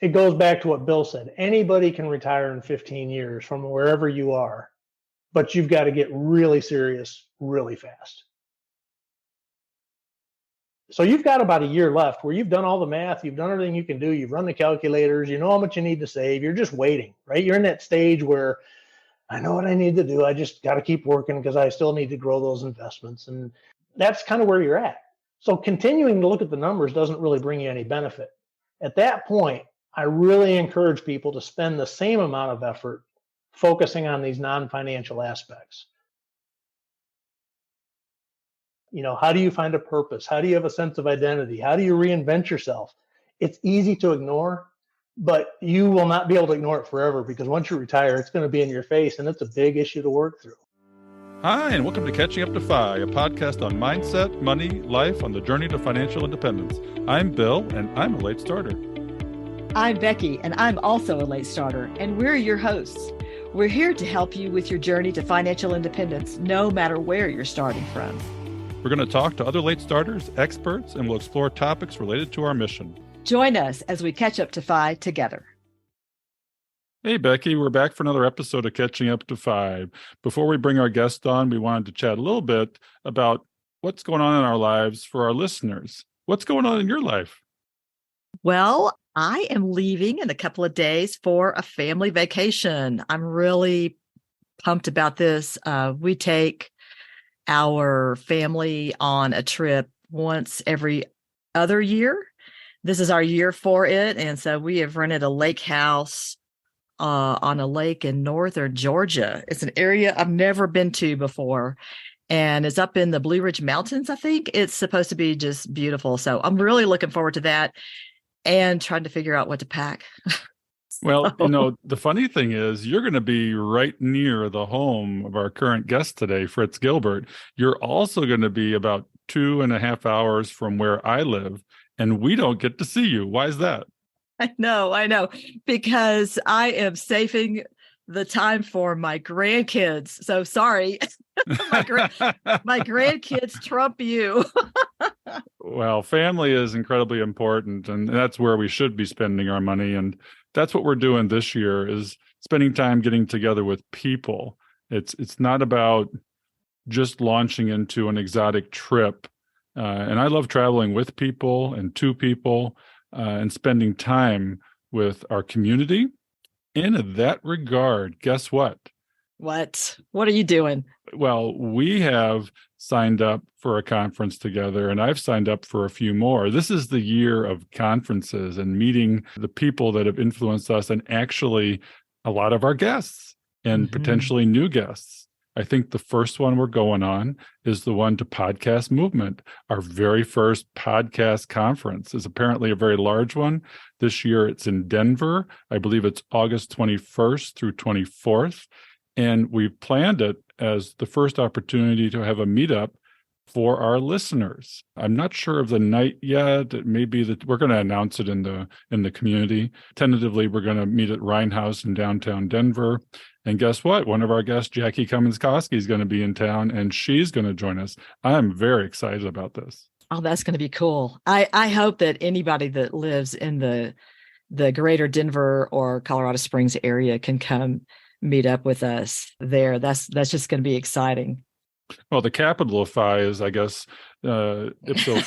it goes back to what Bill said. Anybody can retire in 15 years from wherever you are, but you've got to get really serious really fast. So you've got about a year left where you've done all the math, you've done everything you can do, you've run the calculators, you know how much you need to save, you're just waiting, right? You're in that stage where I know what I need to do, I just got to keep working because I still need to grow those investments. And that's kind of where you're at. So continuing to look at the numbers doesn't really bring you any benefit. At that point, I really encourage people to spend the same amount of effort focusing on these non-financial aspects. You know, how do you find a purpose? How do you have a sense of identity? How do you reinvent yourself? It's easy to ignore, but you will not be able to ignore it forever, because once you retire, it's going to be in your face, and it's a big issue to work through. Hi, and welcome to Catching Up to Pfau, a podcast on mindset, money, life on the journey to financial independence. I'm Bill, and I'm a late starter. I'm Becky, and I'm also a late starter, and we're your hosts. We're here to help you with your journey to financial independence, no matter where you're starting from. We're going to talk to other late starters, experts, and we'll explore topics related to our mission. Join us as we catch up to Pfau together. Hey, Becky, we're back for another episode of Catching Up to Pfau. Before we bring our guest on, we wanted to chat a little bit about what's going on in our lives for our listeners. What's going on in your life? Well, I am leaving in a couple of days for a family vacation. I'm really pumped about this. We take our family on a trip once every other year. This is our year for it. And so we have rented a lake house on a lake in northern Georgia. It's an area I've never been to before. And it's up in the Blue Ridge Mountains, I think. It's supposed to be just beautiful. So I'm really looking forward to that and trying to figure out what to pack. Well, you know, the funny thing is you're going to be right near the home of our current guest today, Fritz Gilbert. You're also going to be about 2.5 hours from where I live, and we don't get to see you. Why is that? I know, because I am saving the time for my grandkids. So sorry, my grandkids trump you. Well, family is incredibly important, and that's where we should be spending our money. And that's what we're doing this year, is spending time getting together with people. It's not about just launching into an exotic trip. And I love traveling with people and to people and spending time with our community. And in that regard, guess what? What are you doing? Well, we have signed up for a conference together, and I've signed up for a few more. This is the year of conferences and meeting the people that have influenced us, and actually a lot of our guests and potentially new guests. I think the first one we're going on is the one to Podcast Movement. Our very first podcast conference is apparently a very large one. This year it's in Denver. I believe it's August 21st through 24th. And we've planned it as the first opportunity to have a meetup for our listeners. I'm not sure of the night yet. It may be that we're going to announce it in the community. Tentatively, we're going to meet at Rhine House in downtown Denver. And guess what? One of our guests, Jackie Cummins-Koski, is going to be in town, and she's going to join us. I'm very excited about this. Oh, that's going to be cool. I hope that anybody that lives in the greater Denver or Colorado Springs area can come meet up with us there. That's just going to be exciting. Well, the capital of Pfau is, I guess, ipso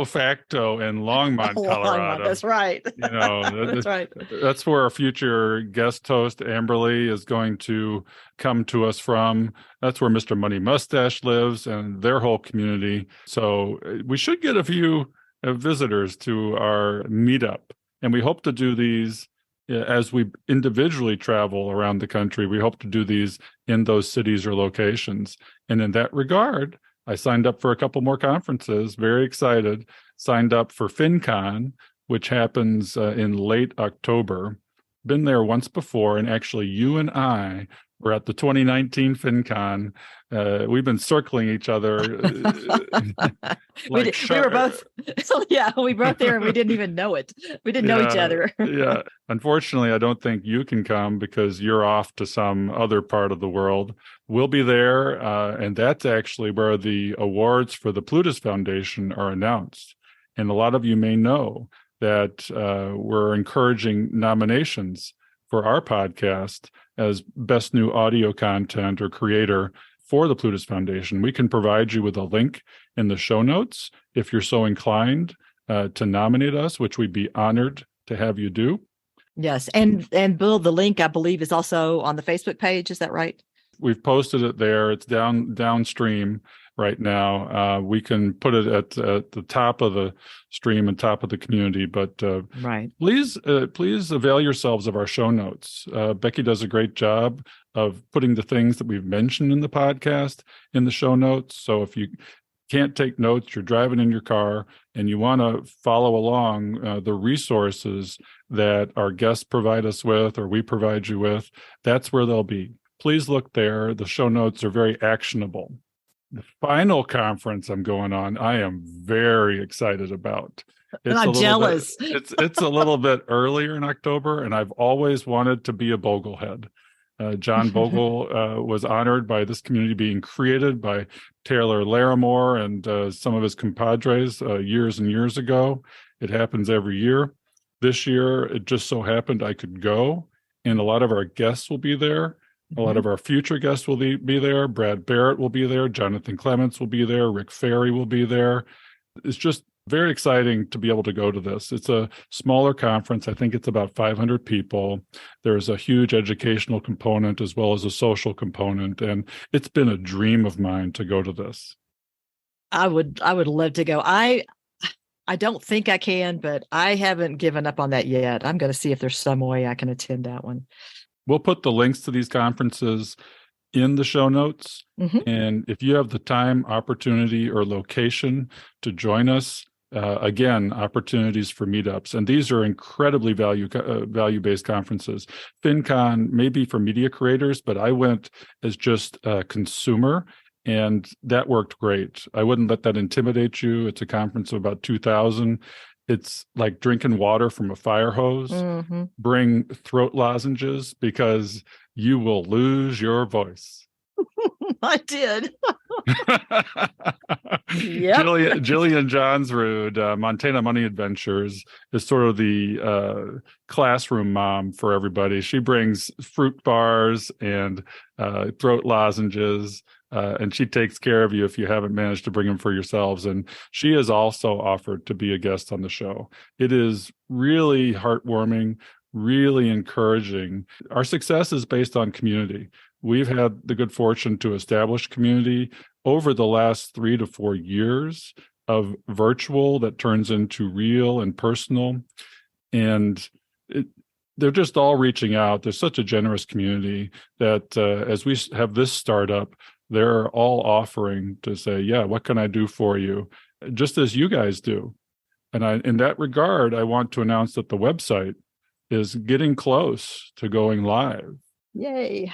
facto in Longmont, Colorado. That's right. You know, that's right. That's where our future guest host, Amberly, is going to come to us from. That's where Mr. Money Mustache lives and their whole community. So we should get a few visitors to our meetup. And we hope to do these as we individually travel around the country. We hope to do these in those cities or locations. And in that regard, I signed up for a couple more conferences, very excited, signed up for FinCon, which happens in late October. Been there once before, and actually you and I were at the 2019 FinCon. We've been circling each other. We were both, we were both there and we didn't even know it. We didn't know each other. Yeah. Unfortunately, I don't think you can come because you're off to some other part of the world. We'll be there, and that's actually where the awards for the Plutus Foundation are announced. And a lot of you may know that we're encouraging nominations for our podcast as best new audio content or creator for the Plutus Foundation. We can provide you with a link in the show notes if you're so inclined to nominate us, which we'd be honored to have you do. Yes. And Bill, the link, I believe, is also on the Facebook page. Is that right? We've posted it there. It's downstream right now. We can put it at the top of the stream and top of the community, but right. Please avail yourselves of our show notes. Becky does a great job of putting the things that we've mentioned in the podcast in the show notes. So if you can't take notes, you're driving in your car and you want to follow along the resources that our guests provide us with or we provide you with, that's where they'll be. Please look there. The show notes are very actionable. The final conference I'm going on, I am very excited about. I'm jealous. It's a little bit earlier in October, and I've always wanted to be a Bogle head. John Bogle was honored by this community being created by Taylor Larimore and some of his compadres years and years ago. It happens every year. This year, it just so happened I could go, and a lot of our guests will be there. A lot of our future guests will be there. Brad Barrett will be there. Jonathan Clements will be there. Rick Ferry will be there. It's just very exciting to be able to go to this. It's a smaller conference. I think it's about 500 people. There's a huge educational component as well as a social component. And it's been a dream of mine to go to this. I would love to go. I don't think I can, but I haven't given up on that yet. I'm going to see if there's some way I can attend that one. We'll put the links to these conferences in the show notes. And if you have the time, opportunity, or location to join us, again, opportunities for meetups. And these are incredibly value-based conferences. FinCon may be for media creators, but I went as just a consumer, and that worked great. I wouldn't let that intimidate you. It's a conference of about 2,000. It's like drinking water from a fire hose. Bring throat lozenges because you will lose your voice. I did. Jillian Johnsrud, Montana Money Adventures, is sort of the classroom mom for everybody. She brings fruit bars and throat lozenges. And she takes care of you if you haven't managed to bring them for yourselves. And she has also offered to be a guest on the show. It is really heartwarming, really encouraging. Our success is based on community. We've had the good fortune to establish community over the last 3 to 4 years of virtual that turns into real and personal. And they're just all reaching out. There's such a generous community that as we have this startup, they're all offering to say, yeah, what can I do for you? Just as you guys do. And in that regard, I want to announce that the website is getting close to going live. Yay.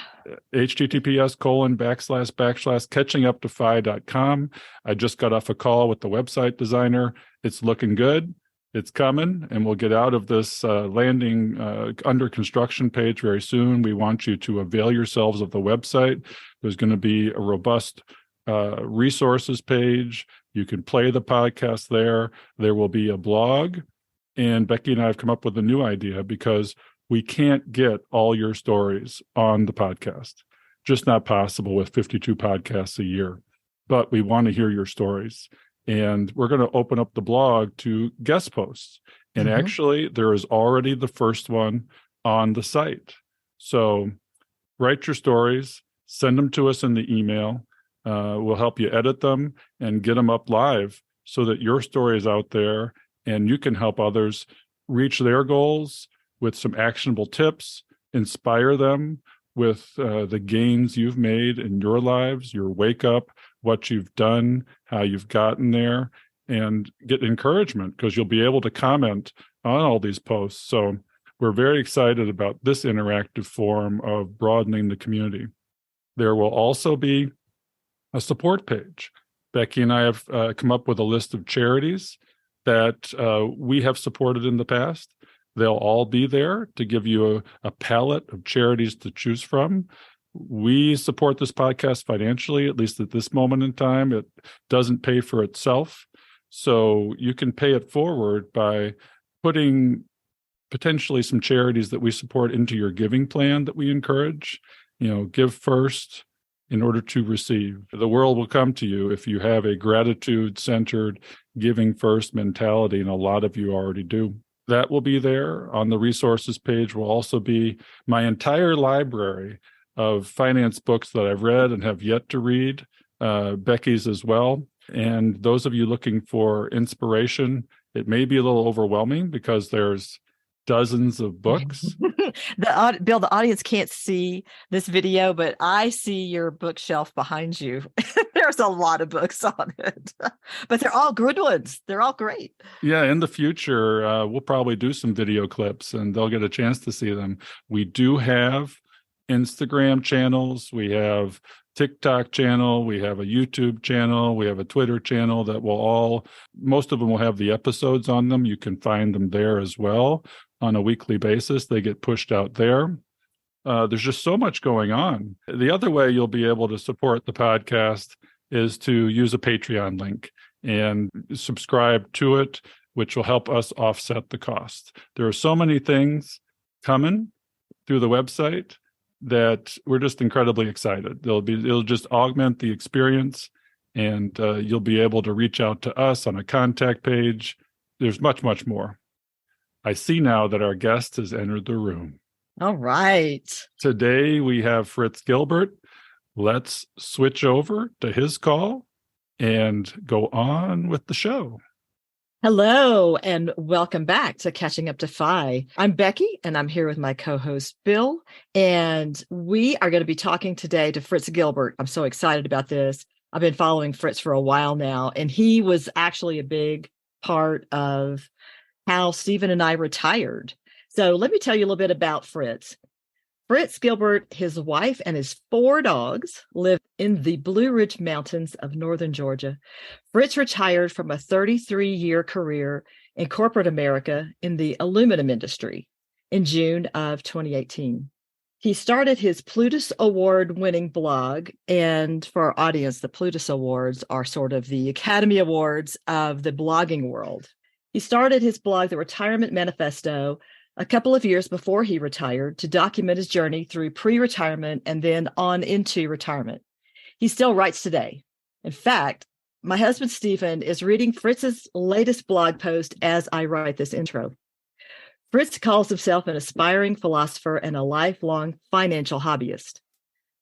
https://catchinguptophi.com. I just got off a call with the website designer. It's looking good. It's coming, and we'll get out of this landing under construction page very soon. We want you to avail yourselves of the website. There's going to be a robust resources page. You can play the podcast there. There will be a blog. And Becky and I have come up with a new idea because we can't get all your stories on the podcast. Just not possible with 52 podcasts a year. But we want to hear your stories. And we're going to open up the blog to guest posts. And actually, there is already the first one on the site. So write your stories, send them to us in the email. We'll help you edit them and get them up live so that your story is out there and you can help others reach their goals with some actionable tips, inspire them with the gains you've made in your lives, your wake up, what you've done, how you've gotten there, and get encouragement because you'll be able to comment on all these posts. So we're very excited about this interactive form of broadening the community. There will also be a support page. Becky and I have come up with a list of charities that we have supported in the past. They'll all be there to give you a palette of charities to choose from. We support this podcast financially, at least at this moment in time. It doesn't pay for itself. So you can pay it forward by putting potentially some charities that we support into your giving plan that we encourage. Give first in order to receive. The world will come to you if you have a gratitude-centered, giving first mentality, and a lot of you already do. That will be there. On the resources page will also be my entire library of finance books that I've read and have yet to read, Becky's as well. And those of you looking for inspiration, it may be a little overwhelming because there's dozens of books. Bill, the audience can't see this video, but I see your bookshelf behind you. There's a lot of books on it, but they're all good ones. They're all great. Yeah, in the future, we'll probably do some video clips and they'll get a chance to see them. We do have Instagram channels. We have TikTok channel. We have a YouTube channel. We have a Twitter channel that most of them will have the episodes on them. You can find them there as well on a weekly basis. They get pushed out there. There's just so much going on. The other way you'll be able to support the podcast is to use a Patreon link and subscribe to it, which will help us offset the cost. There are so many things coming through the website that we're just incredibly excited. It'll just augment the experience, and you'll be able to reach out to us on a contact page. There's much, much more. I see now that our guest has entered the room. All right. Today we have Fritz Gilbert. Let's switch over to his call and go on with the show. Hello, and welcome back to Catching Up to Pfau. I'm Becky, and I'm here with my co-host, Bill, and we are going to be talking today to Fritz Gilbert. I'm so excited about this. I've been following Fritz for a while now, and he was actually a big part of how Stephen and I retired. So let me tell you a little bit about Fritz. Fritz Gilbert, his wife, and his 4 dogs live in the Blue Ridge Mountains of northern Georgia. Fritz retired from a 33-year career in corporate America in the aluminum industry in June of 2018. He started his Plutus Award-winning blog, and for our audience, the Plutus Awards are sort of the Academy Awards of the blogging world. He started his blog, the Retirement Manifesto, a couple of years before he retired to document his journey through pre-retirement and then on into retirement. He still writes today. In fact, my husband, Stephen, is reading Fritz's latest blog post as I write this intro. Fritz calls himself an aspiring philosopher and a lifelong financial hobbyist.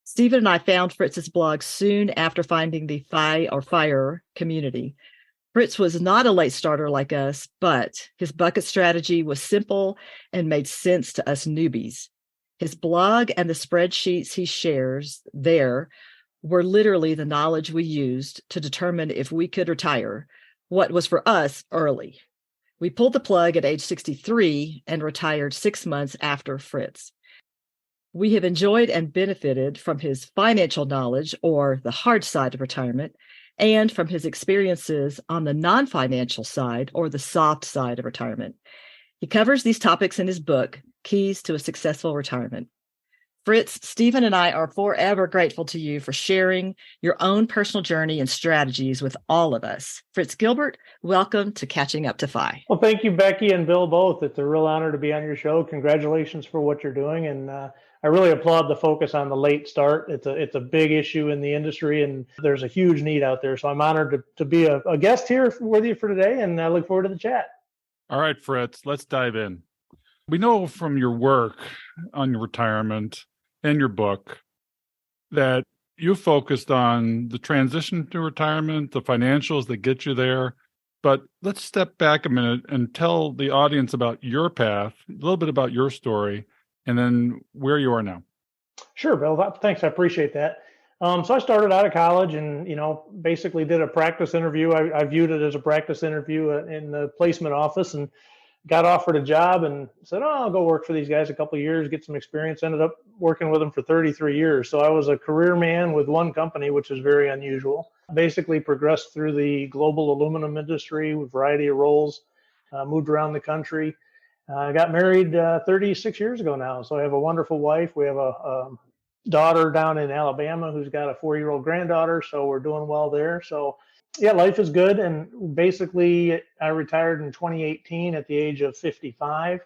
Stephen and I found Fritz's blog soon after finding the Pfau or FIRE community. Fritz was not a late starter like us, but his bucket strategy was simple and made sense to us newbies. His blog and the spreadsheets he shares there were literally the knowledge we used to determine if we could retire, what was for us early. We pulled the plug at age 63 and retired 6 months after Fritz. We have enjoyed and benefited from his financial knowledge, or the hard side of retirement, and from his experiences on the non-financial side, or the soft side of retirement. He covers these topics in his book, Keys to a Successful Retirement. Fritz, Stephen, and I are forever grateful to you for sharing your own personal journey and strategies with all of us. Fritz Gilbert, welcome to Catching Up to Pfau. Well, thank you, Becky and Bill, both. It's a real honor to be on your show. Congratulations for what you're doing. And I really applaud the focus on the late start. It's a big issue in the industry, and there's a huge need out there. So I'm honored to be a guest here with you for today, and I look forward to the chat. All right, Fritz, let's dive in. We know from your work on your retirement and your book that you focused on the transition to retirement, the financials that get you there. But let's step back a minute and tell the audience about your path, a little bit about your story, and then where you are now. Sure, Bill. Thanks. I appreciate that. So I started out of college and, basically did a practice interview. I viewed it as a practice interview in the placement office, and got offered a job and said, I'll go work for these guys a couple of years, get some experience. Ended up working with them for 33 years. So I was a career man with one company, which is very unusual. Basically progressed through the global aluminum industry with a variety of roles, moved around the country. I got married 36 years ago now. So I have a wonderful wife. We have a daughter down in Alabama who's got a 4-year-old granddaughter. So we're doing well there. So Yeah, life is good. And basically, I retired in 2018 at the age of 55.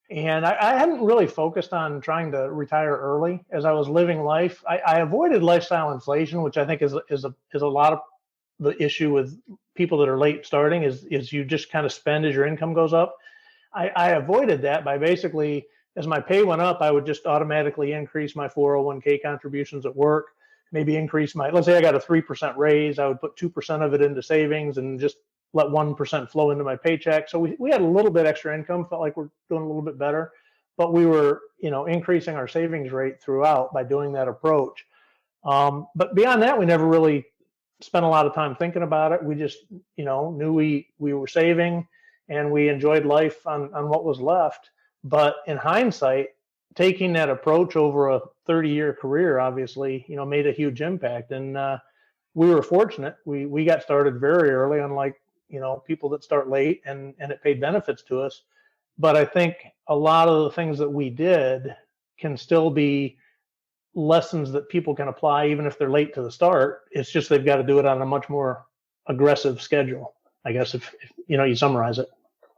And I hadn't really focused on trying to retire early as I was living life. I avoided lifestyle inflation, which I think is a lot of the issue with people that are late starting is you just kind of spend as your income goes up. I avoided that by basically, as my pay went up, I would just automatically increase my 401k contributions at work, maybe increase let's say I got a 3% raise, I would put 2% of it into savings and just let 1% flow into my paycheck. So we had a little bit extra income, felt like we're doing a little bit better, but we were, increasing our savings rate throughout by doing that approach. But beyond that, we never really spent a lot of time thinking about it. We just, knew we were saving and we enjoyed life on what was left. But in hindsight, taking that approach over a 30-year career, obviously, made a huge impact. And we were fortunate. We got started very early, unlike, people that start late, and it paid benefits to us. But I think a lot of the things that we did can still be lessons that people can apply even if they're late to the start. It's just they've got to do it on a much more aggressive schedule, I guess, if you summarize it.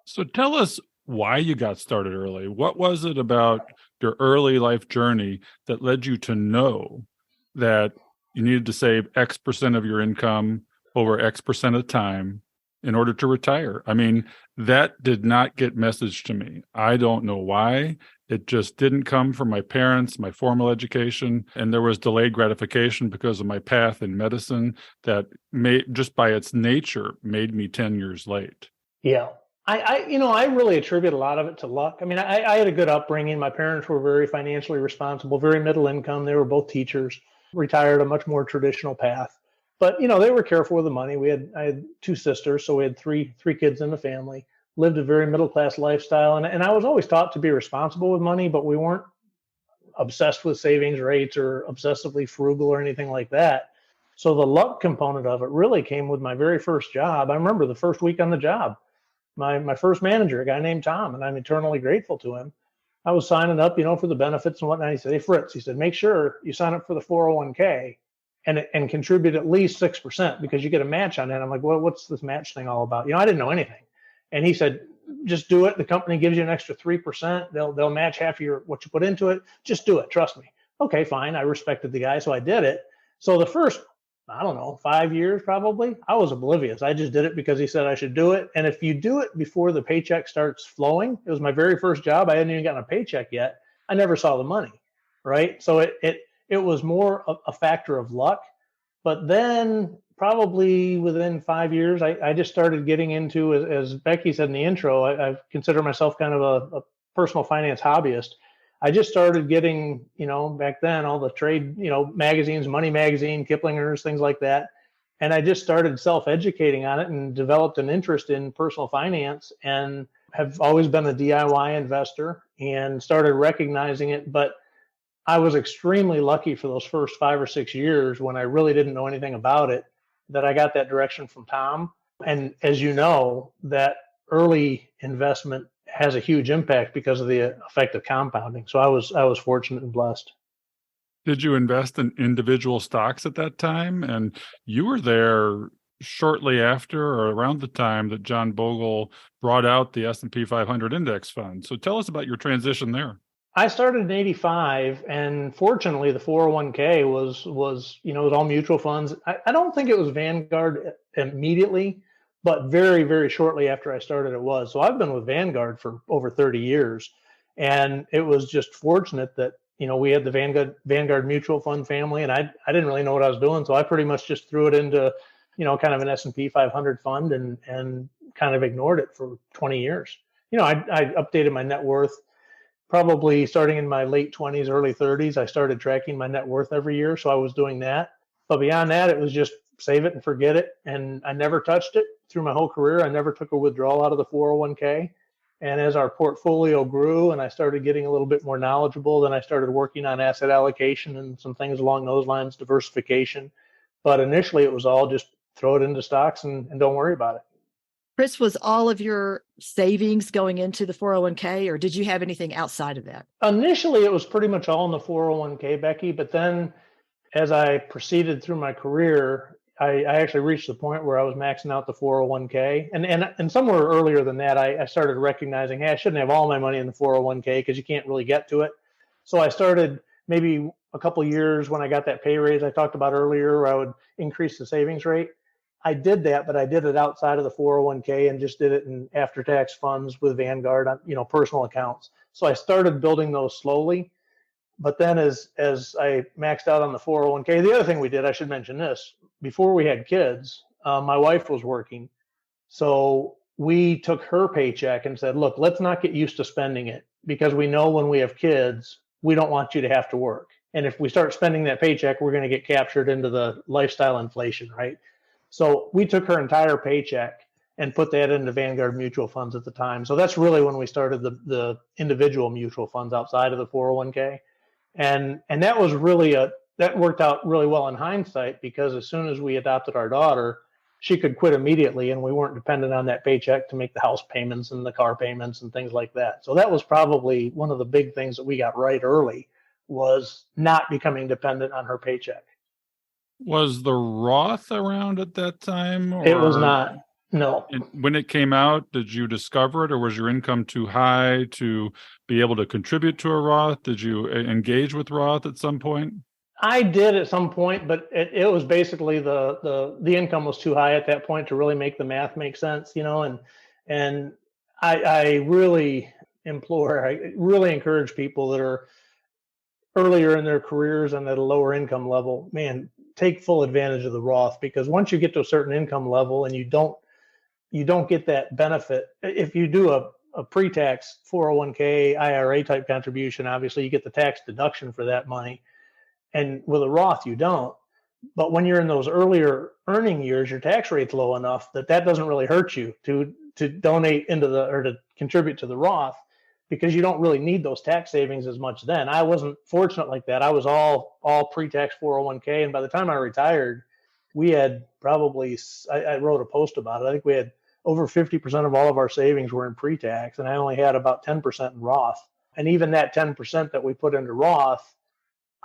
So tell us why you got started early. What was it about your early life journey that led you to know that you needed to save X percent of your income over X percent of time in order to retire? I mean, that did not get messaged to me. I don't know why. It just didn't come from my parents, my formal education, and there was delayed gratification because of my path in medicine that just by its nature made me 10 years late. Yeah. I really attribute a lot of it to luck. I mean, I had a good upbringing. My parents were very financially responsible, very middle income. They were both teachers, retired a much more traditional path. But, they were careful with the money. I had two sisters, so we had three kids in the family, lived a very middle-class lifestyle. And I was always taught to be responsible with money, but we weren't obsessed with savings rates or obsessively frugal or anything like that. So the luck component of it really came with my very first job. I remember the first week on the job. My first manager, a guy named Tom, and I'm eternally grateful to him. I was signing up, for the benefits and whatnot. He said, "Hey, Fritz," he said, "make sure you sign up for the 401k and contribute at least 6% because you get a match on that." I'm like, "Well, what's this match thing all about?" I didn't know anything. And he said, "Just do it. The company gives you an extra 3%. They'll match half of what you put into it. Just do it. Trust me." Okay, fine. I respected the guy, so I did it. So the first, I don't know, 5 years probably, I was oblivious. I just did it because he said I should do it. And if you do it before the paycheck starts flowing, it was my very first job. I hadn't even gotten a paycheck yet. I never saw the money, right? So it was more a factor of luck. But then probably within 5 years, I just started getting into, as Becky said in the intro, I consider myself kind of a personal finance hobbyist. I just started getting, back then, all the trade, magazines, Money Magazine, Kiplinger's, things like that. And I just started self-educating on it and developed an interest in personal finance and have always been a DIY investor and started recognizing it. But I was extremely lucky for those first 5 or 6 years when I really didn't know anything about it, that I got that direction from Tom. And as you know, that early investment has a huge impact because of the effect of compounding. So I was fortunate and blessed. Did you invest in individual stocks at that time? And you were there shortly after or around the time that John Bogle brought out the S&P 500 index fund. So tell us about your transition there. I started in 85, and fortunately the 401k was it was all mutual funds. I don't think it was Vanguard immediately, but very, very shortly after I started it was. So I've been with Vanguard for over 30 years. And it was just fortunate that, we had the Vanguard mutual fund family, and I didn't really know what I was doing. So I pretty much just threw it into, kind of an S&P 500 fund and kind of ignored it for 20 years. I updated my net worth probably starting in my late 20s, early 30s. I started tracking my net worth every year. So I was doing that. But beyond that, it was just save it and forget it. And I never touched it through my whole career. I never took a withdrawal out of the 401k. And as our portfolio grew and I started getting a little bit more knowledgeable, then I started working on asset allocation and some things along those lines, diversification. But initially it was all just throw it into stocks and don't worry about it. Chris, was all of your savings going into the 401k, or did you have anything outside of that? Initially, it was pretty much all in the 401k, Becky. But then as I proceeded through my career, I actually reached the point where I was maxing out the 401k. And somewhere earlier than that, I started recognizing, hey, I shouldn't have all my money in the 401k because you can't really get to it. So I started maybe a couple of years when I got that pay raise I talked about earlier, where I would increase the savings rate. I did that, but I did it outside of the 401k and just did it in after-tax funds with Vanguard on, personal accounts. So I started building those slowly. But then as I maxed out on the 401k, the other thing we did, I should mention this, before we had kids, my wife was working. So we took her paycheck and said, look, let's not get used to spending it, because we know when we have kids, we don't want you to have to work. And if we start spending that paycheck, we're going to get captured into the lifestyle inflation, right? So we took her entire paycheck and put that into Vanguard mutual funds at the time. So that's really when we started the individual mutual funds outside of the 401k. And that was really that worked out really well in hindsight, because as soon as we adopted our daughter, she could quit immediately and we weren't dependent on that paycheck to make the house payments and the car payments and things like that. So that was probably one of the big things that we got right early, was not becoming dependent on her paycheck. Was the Roth around at that time? Or it was not. No. When it came out, did you discover it, or was your income too high to be able to contribute to a Roth? Did you engage with Roth at some point? I did at some point, but it was basically the income was too high at that point to really make the math make sense, and I really encourage people that are earlier in their careers and at a lower income level, man, take full advantage of the Roth, because once you get to a certain income level and you don't get that benefit. If you do a pre-tax 401k IRA type contribution, obviously you get the tax deduction for that money. And with a Roth, you don't. But when you're in those earlier earning years, your tax rate's low enough that doesn't really hurt you to donate or to contribute to the Roth, because you don't really need those tax savings as much then. I wasn't fortunate like that. I was all pre-tax 401k. And by the time I retired, we had probably, I wrote a post about it, I think we had over 50% of all of our savings were in pre-tax, and I only had about 10% in Roth. And even that 10% that we put into Roth,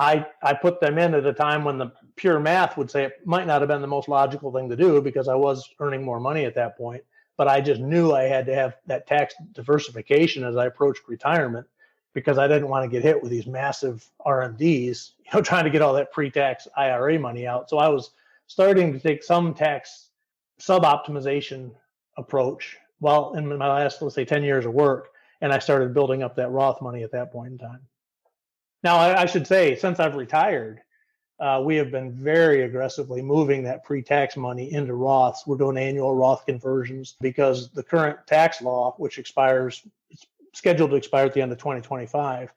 I put them in at a time when the pure math would say it might not have been the most logical thing to do, because I was earning more money at that point. But I just knew I had to have that tax diversification as I approached retirement, because I didn't want to get hit with these massive RMDs, trying to get all that pre-tax IRA money out. So I was starting to take some tax sub-optimization approach while in my last, let's say, 10 years of work, and I started building up that Roth money at that point in time. Now, I should say, since I've retired, we have been very aggressively moving that pre-tax money into Roths. We're doing annual Roth conversions, because the current tax law, which expires, it's scheduled to expire at the end of 2025,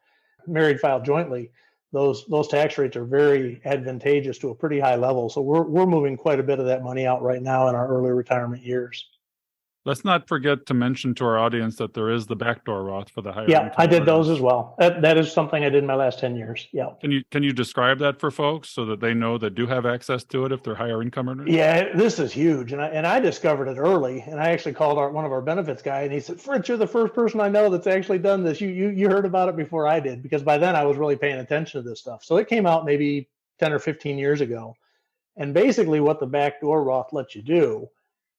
married filed jointly, those tax rates are very advantageous to a pretty high level. So we're moving quite a bit of that money out right now in our early retirement years. Let's not forget to mention to our audience that there is the Backdoor Roth for the higher Yeah, income I did earners. those as well. That is something I did in my last 10 years. Yeah. Can you describe that for folks so that they know they do have access to it if they're higher income earners? Yeah, this is huge. And I discovered it early. And I actually called one of our benefits guy, and he said, Fritz, you're the first person I know that's actually done this. You heard about it before I did, because by then I was really paying attention to this stuff. So it came out maybe 10 or 15 years ago. And basically what the Backdoor Roth lets you do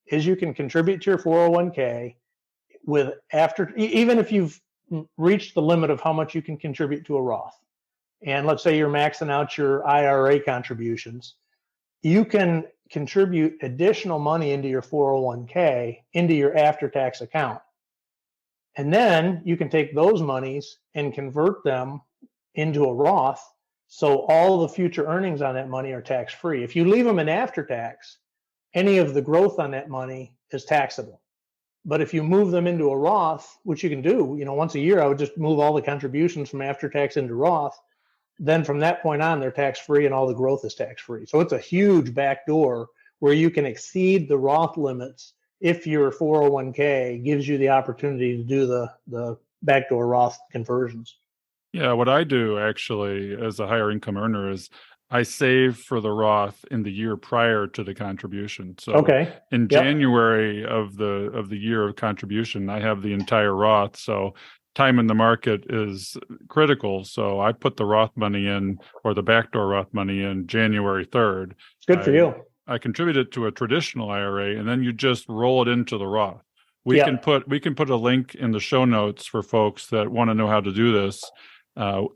is you can contribute to your 401k even if you've reached the limit of how much you can contribute to a Roth. And let's say you're maxing out your IRA contributions, you can contribute additional money into your 401k, into your after-tax account. And then you can take those monies and convert them into a Roth, so all the future earnings on that money are tax-free. If you leave them in after-tax, any of the growth on that money is taxable. But if you move them into a Roth, which you can do, once a year, I would just move all the contributions from after-tax into Roth. Then from that point on, they're tax-free and all the growth is tax-free. So it's a huge backdoor where you can exceed the Roth limits if your 401k gives you the opportunity to do the backdoor Roth conversions. Yeah, what I do actually as a higher income earner is I save for the Roth in the year prior to the contribution. So in January of the year of contribution, I have the entire Roth. So time in the market is critical. So I put the Roth money in, or the backdoor Roth money in, January 3rd. It's good for you. I contribute it to a traditional IRA, and then you just roll it into the Roth. We can put a link in the show notes for folks that want to know how to do this.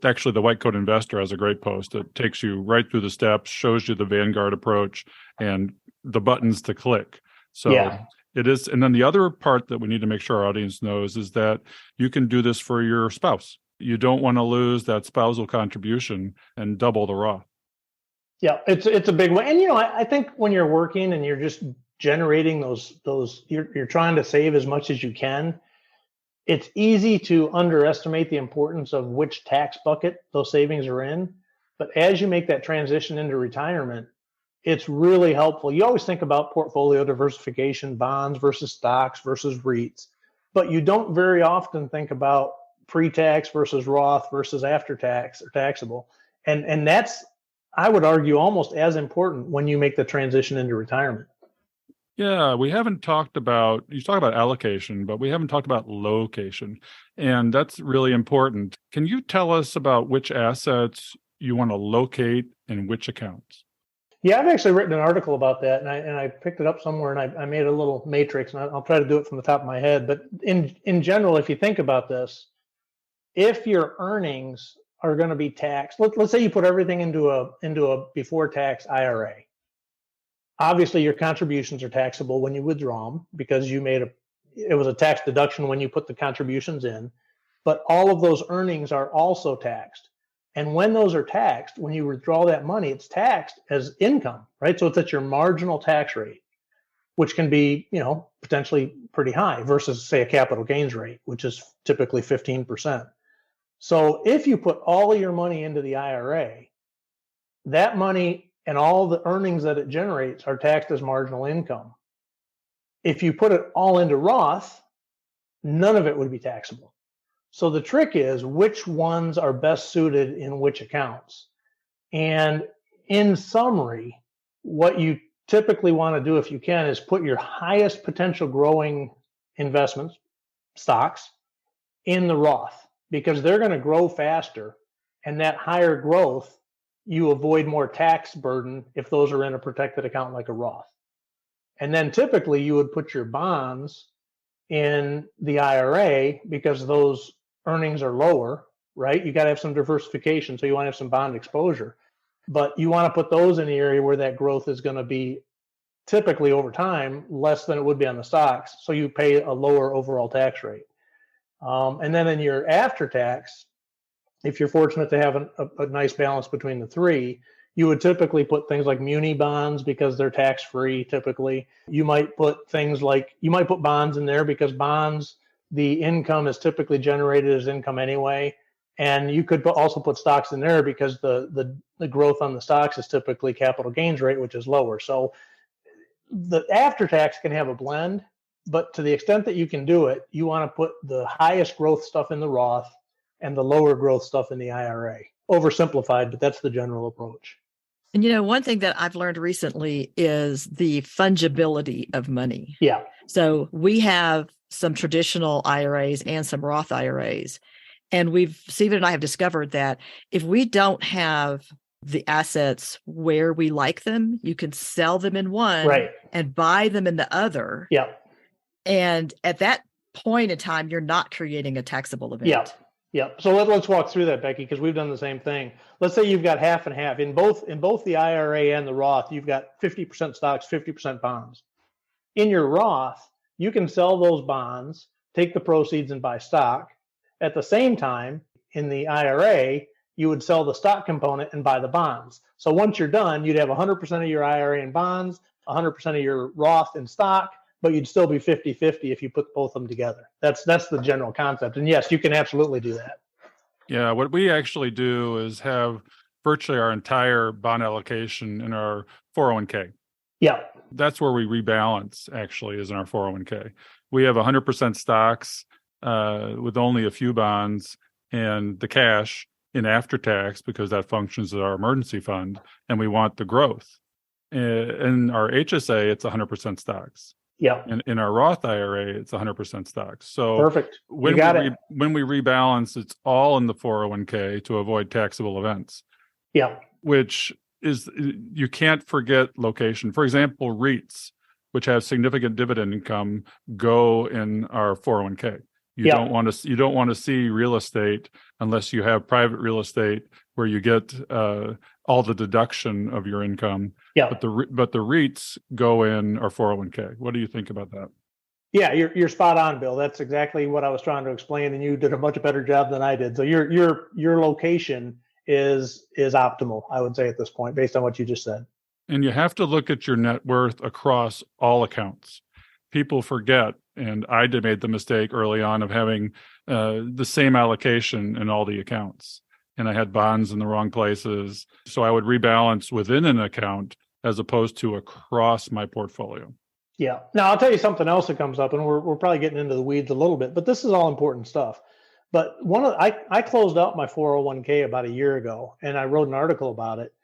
Actually, the White Coat Investor has a great post. It takes you right through the steps, shows you the Vanguard approach and the buttons to click. So it is. And then the other part that we need to make sure our audience knows is that you can do this for your spouse. You don't want to lose that spousal contribution and double the Roth. Yeah, it's a big one. And, I think when you're working and you're just generating those you're trying to save as much as you can, it's easy to underestimate the importance of which tax bucket those savings are in. But as you make that transition into retirement, it's really helpful. You always think about portfolio diversification, bonds versus stocks versus REITs, but you don't very often think about pre-tax versus Roth versus after-tax or taxable. And that's, I would argue, almost as important when you make the transition into retirement. Yeah, we haven't talked about, you talk about allocation, but we haven't talked about location. And that's really important. Can you tell us about which assets you want to locate in which accounts? Yeah, I've actually written an article about that, and I picked it up somewhere, and I made a little matrix, and I'll try to do it from the top of my head. But in general, if you think about this, if your earnings are going to be taxed, let's say you put everything into a before tax IRA. Obviously, your contributions are taxable when you withdraw them because it was a tax deduction when you put the contributions in, but all of those earnings are also taxed. And when those are taxed, when you withdraw that money, it's taxed as income, right? So it's at your marginal tax rate, which can be, potentially pretty high versus, say, a capital gains rate, which is typically 15%. So if you put all of your money into the IRA, that money and all the earnings that it generates are taxed as marginal income. If you put it all into Roth, none of it would be taxable. So the trick is which ones are best suited in which accounts. And in summary, what you typically want to do, if you can, is put your highest potential growing investments, stocks, in the Roth, because they're going to grow faster. And that higher growth, you avoid more tax burden if those are in a protected account like a Roth. And then typically you would put your bonds in the IRA because those earnings are lower, right? You got to have some diversification. So you want to have some bond exposure, but you want to put those in the area where that growth is going to be typically over time less than it would be on the stocks. So you pay a lower overall tax rate. And then in your after tax, if you're fortunate to have a nice balance between the three, you would typically put things like muni bonds because they're tax free. Typically, you might put bonds in there because bonds, the income is typically generated as income anyway. And you could also put stocks in there because the growth on the stocks is typically capital gains rate, which is lower. So the after tax can have a blend, but to the extent that you can do it, you want to put the highest growth stuff in the Roth and the lower growth stuff in the IRA. Oversimplified, but that's the general approach. And one thing that I've learned recently is the fungibility of money. Yeah. So we have some traditional IRAs and some Roth IRAs. And Stephen and I have discovered that if we don't have the assets where we like them, you can sell them in one and buy them in the other. Yeah. And at that point in time, you're not creating a taxable event. Yeah. Yeah. So let's walk through that, Becky, because we've done the same thing. Let's say you've got half and half. In both the IRA and the Roth, you've got 50% stocks, 50% bonds. In your Roth, you can sell those bonds, take the proceeds and buy stock. At the same time, in the IRA, you would sell the stock component and buy the bonds. So once you're done, you'd have 100% of your IRA in bonds, 100% of your Roth in stock, but you'd still be 50-50 if you put both of them together. That's the general concept. And yes, you can absolutely do that. Yeah, what we actually do is have virtually our entire bond allocation in our 401k. Yeah. That's where we rebalance, actually, is in our 401k. We have 100% stocks with only a few bonds and the cash in after tax because that functions as our emergency fund, and we want the growth. In our HSA, it's 100% stocks. Yeah. And in our Roth IRA, it's 100% stocks. So perfect. When we rebalance, it's all in the 401k to avoid taxable events. Yeah. Which is you can't forget location. For example, REITs, which have significant dividend income, go in our 401k. You don't want to see real estate unless you have private real estate where you get all the deduction of your income. Yeah. But the REITs go in our 401k. What do you think about that? Yeah, you're spot on, Bill. That's exactly what I was trying to explain, and you did a much better job than I did. So your location is optimal, I would say, at this point, based on what you just said. And you have to look at your net worth across all accounts. People forget, and I made the mistake early on of having the same allocation in all the accounts. And I had bonds in the wrong places. So I would rebalance within an account as opposed to across my portfolio. Yeah. Now, I'll tell you something else that comes up, and we're probably getting into the weeds a little bit, but this is all important stuff. But I closed out my 401k about a year ago, and I wrote an article about it.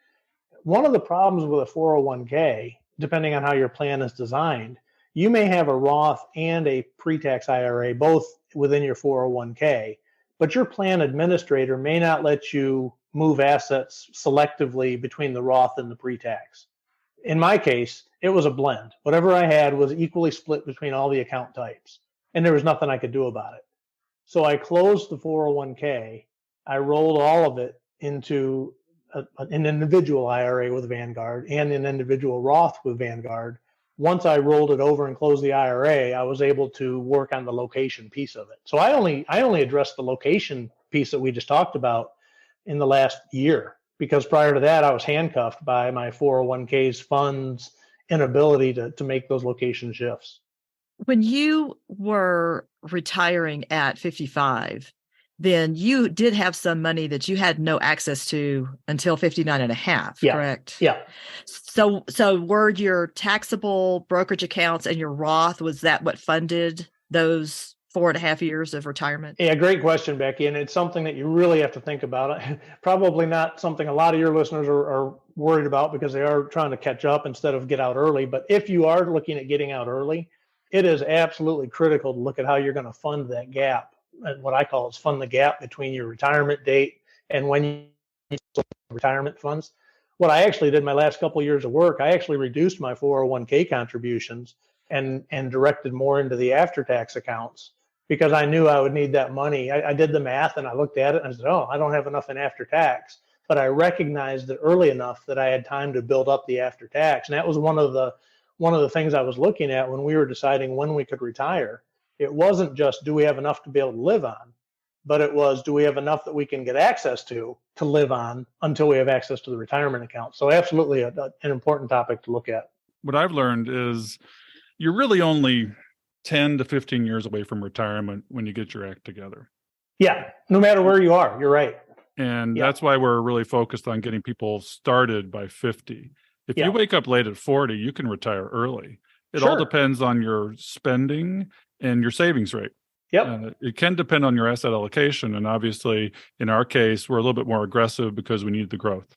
One of the problems with a 401k, depending on how your plan is designed, you may have a Roth and a pre-tax IRA both within your 401k, but your plan administrator may not let you move assets selectively between the Roth and the pre-tax. In my case, it was a blend. Whatever I had was equally split between all the account types, and there was nothing I could do about it. So I closed the 401k. I rolled all of it into an individual IRA with Vanguard and an individual Roth with Vanguard. Once I rolled it over and closed the IRA, I was able to work on the location piece of it. So I only addressed the location piece that we just talked about in the last year, because prior to that, I was handcuffed by my 401k's funds inability to make those location shifts. When you were retiring at 55, then you did have some money that you had no access to until 59 and a half, correct? Yeah. So were your taxable brokerage accounts and your Roth, was that what funded those 4.5 years of retirement? Yeah, great question, Becky. And it's something that you really have to think about. Probably not something a lot of your listeners are worried about because they are trying to catch up instead of get out early. But if you are looking at getting out early, it is absolutely critical to look at how you're going to fund that gap. And what I call is fund the gap between your retirement date and when you need retirement funds. What I actually did my last couple of years of work, I actually reduced my 401k contributions and directed more into the after-tax accounts because I knew I would need that money. I did the math and I looked at it and I said, oh, I don't have enough in after-tax. But I recognized it early enough that I had time to build up the after-tax. And that was one of the things I was looking at when we were deciding when we could retire. It wasn't just, do we have enough to be able to live on, but it was, do we have enough that we can get access to live on until we have access to the retirement account? So absolutely an important topic to look at. What I've learned is you're really only 10 to 15 years away from retirement when you get your act together. Yeah, no matter where you are, you're right. And that's why we're really focused on getting people started by 50. If you wake up late at 40, you can retire early. It all depends on your spending and your savings rate. Yep. It can depend on your asset allocation. And obviously, in our case, we're a little bit more aggressive because we need the growth.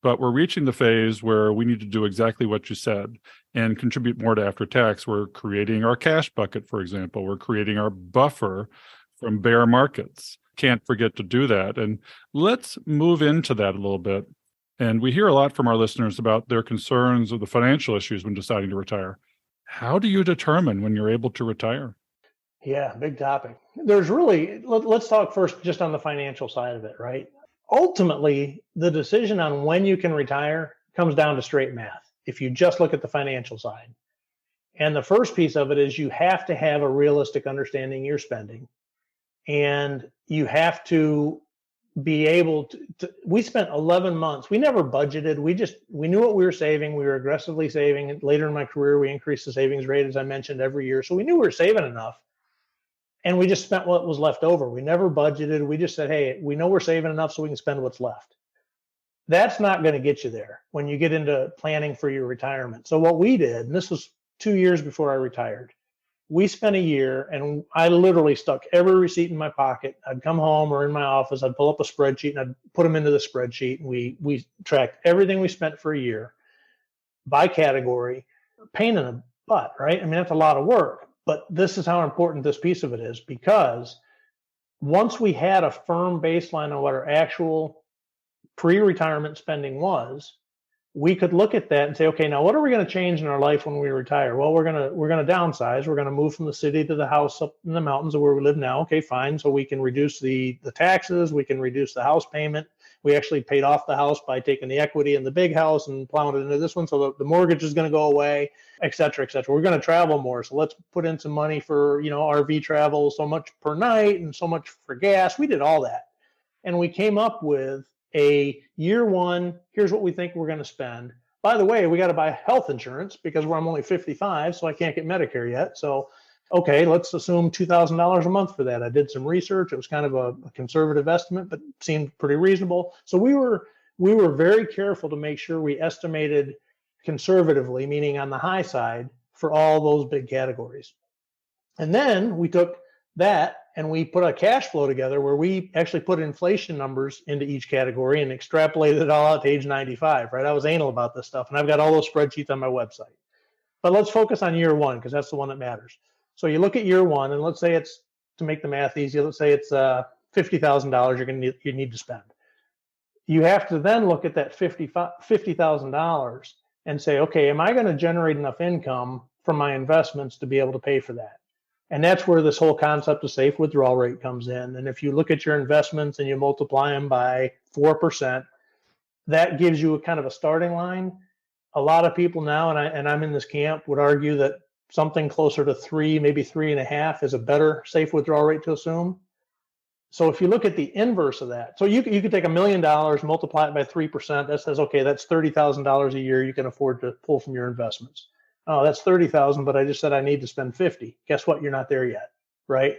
But we're reaching the phase where we need to do exactly what you said and contribute more to after tax. We're creating our cash bucket, for example. We're creating our buffer from bear markets. Can't forget to do that. And let's move into that a little bit. And we hear a lot from our listeners about their concerns of the financial issues when deciding to retire. How do you determine when you're able to retire? Yeah, big topic. Let's talk first just on the financial side of it, right? Ultimately, the decision on when you can retire comes down to straight math. If you just look at the financial side. And the first piece of it is you have to have a realistic understanding of your spending. And you have to be able to we spent 11 months. We never budgeted. We knew what we were saving. We were aggressively saving. Later in my career, we increased the savings rate, as I mentioned, every year. So we knew we were saving enough. And we just spent what was left over. We never budgeted. We just said, hey, we know we're saving enough so we can spend what's left. That's not going to get you there when you get into planning for your retirement. So what we did, and this was 2 years before I retired, we spent a year and I literally stuck every receipt in my pocket. I'd come home or in my office, I'd pull up a spreadsheet and I'd put them into the spreadsheet. And we tracked everything we spent for a year by category. Pain in the butt, right? I mean, that's a lot of work. But this is how important this piece of it is, because once we had a firm baseline on what our actual pre-retirement spending was, we could look at that and say, okay, now what are we going to change in our life when we retire? Well, we're going to downsize. We're going to move from the city to the house up in the mountains of where we live now. Okay, fine. So we can reduce the taxes. We can reduce the house payment. We actually paid off the house by taking the equity in the big house and plowing it into this one. So the mortgage is going to go away, et cetera, et cetera. We're going to travel more. So let's put in some money for, RV travel, so much per night and so much for gas. We did all that. And we came up with a year one, here's what we think we're going to spend. By the way, we got to buy health insurance because I'm only 55, so I can't get Medicare yet. So, okay, let's assume $2,000 a month for that. I did some research. It was kind of a conservative estimate, but seemed pretty reasonable. So we were very careful to make sure we estimated conservatively, meaning on the high side, for all those big categories. And then we took that and we put a cash flow together where we actually put inflation numbers into each category and extrapolated it all out to age 95, right? I was anal about this stuff, and I've got all those spreadsheets on my website. But let's focus on year one because that's the one that matters. So you look at year one, and let's say it's, to make the math easy, let's say it's $50,000 you need to spend. You have to then look at that $50,000 and say, okay, am I going to generate enough income from my investments to be able to pay for that? And that's where this whole concept of safe withdrawal rate comes in. And if you look at your investments and you multiply them by 4%, that gives you a kind of a starting line. A lot of people now, and I'm in this camp, would argue that something closer to 3, maybe 3.5 is a better safe withdrawal rate to assume. So if you look at the inverse of that, so you could take $1 million, multiply it by 3%. That says, okay, that's $30,000 a year you can afford to pull from your investments. Oh, that's 30,000, but I just said I need to spend 50. Guess what? You're not there yet, right?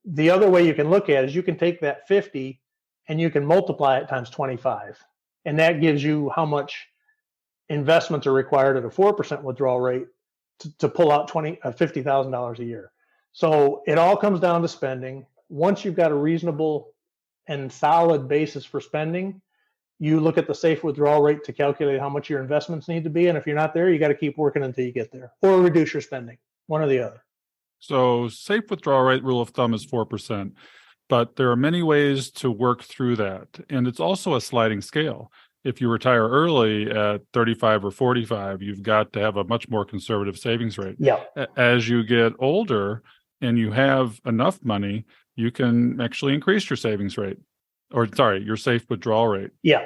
The other way you can look at it is you can take that 50 and you can multiply it times 25. And that gives you how much investments are required at a 4% withdrawal rate to pull out $50,000 a year. So it all comes down to spending. Once you've got a reasonable and solid basis for spending, you look at the safe withdrawal rate to calculate how much your investments need to be. And if you're not there, you got to keep working until you get there or reduce your spending, one or the other. So safe withdrawal rate rule of thumb is 4%, but there are many ways to work through that. And it's also a sliding scale. If you retire early at 35 or 45, you've got to have a much more conservative savings rate. Yeah. As you get older and you have enough money, you can actually increase your savings rate. Your safe withdrawal rate. Yeah.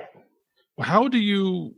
How do you,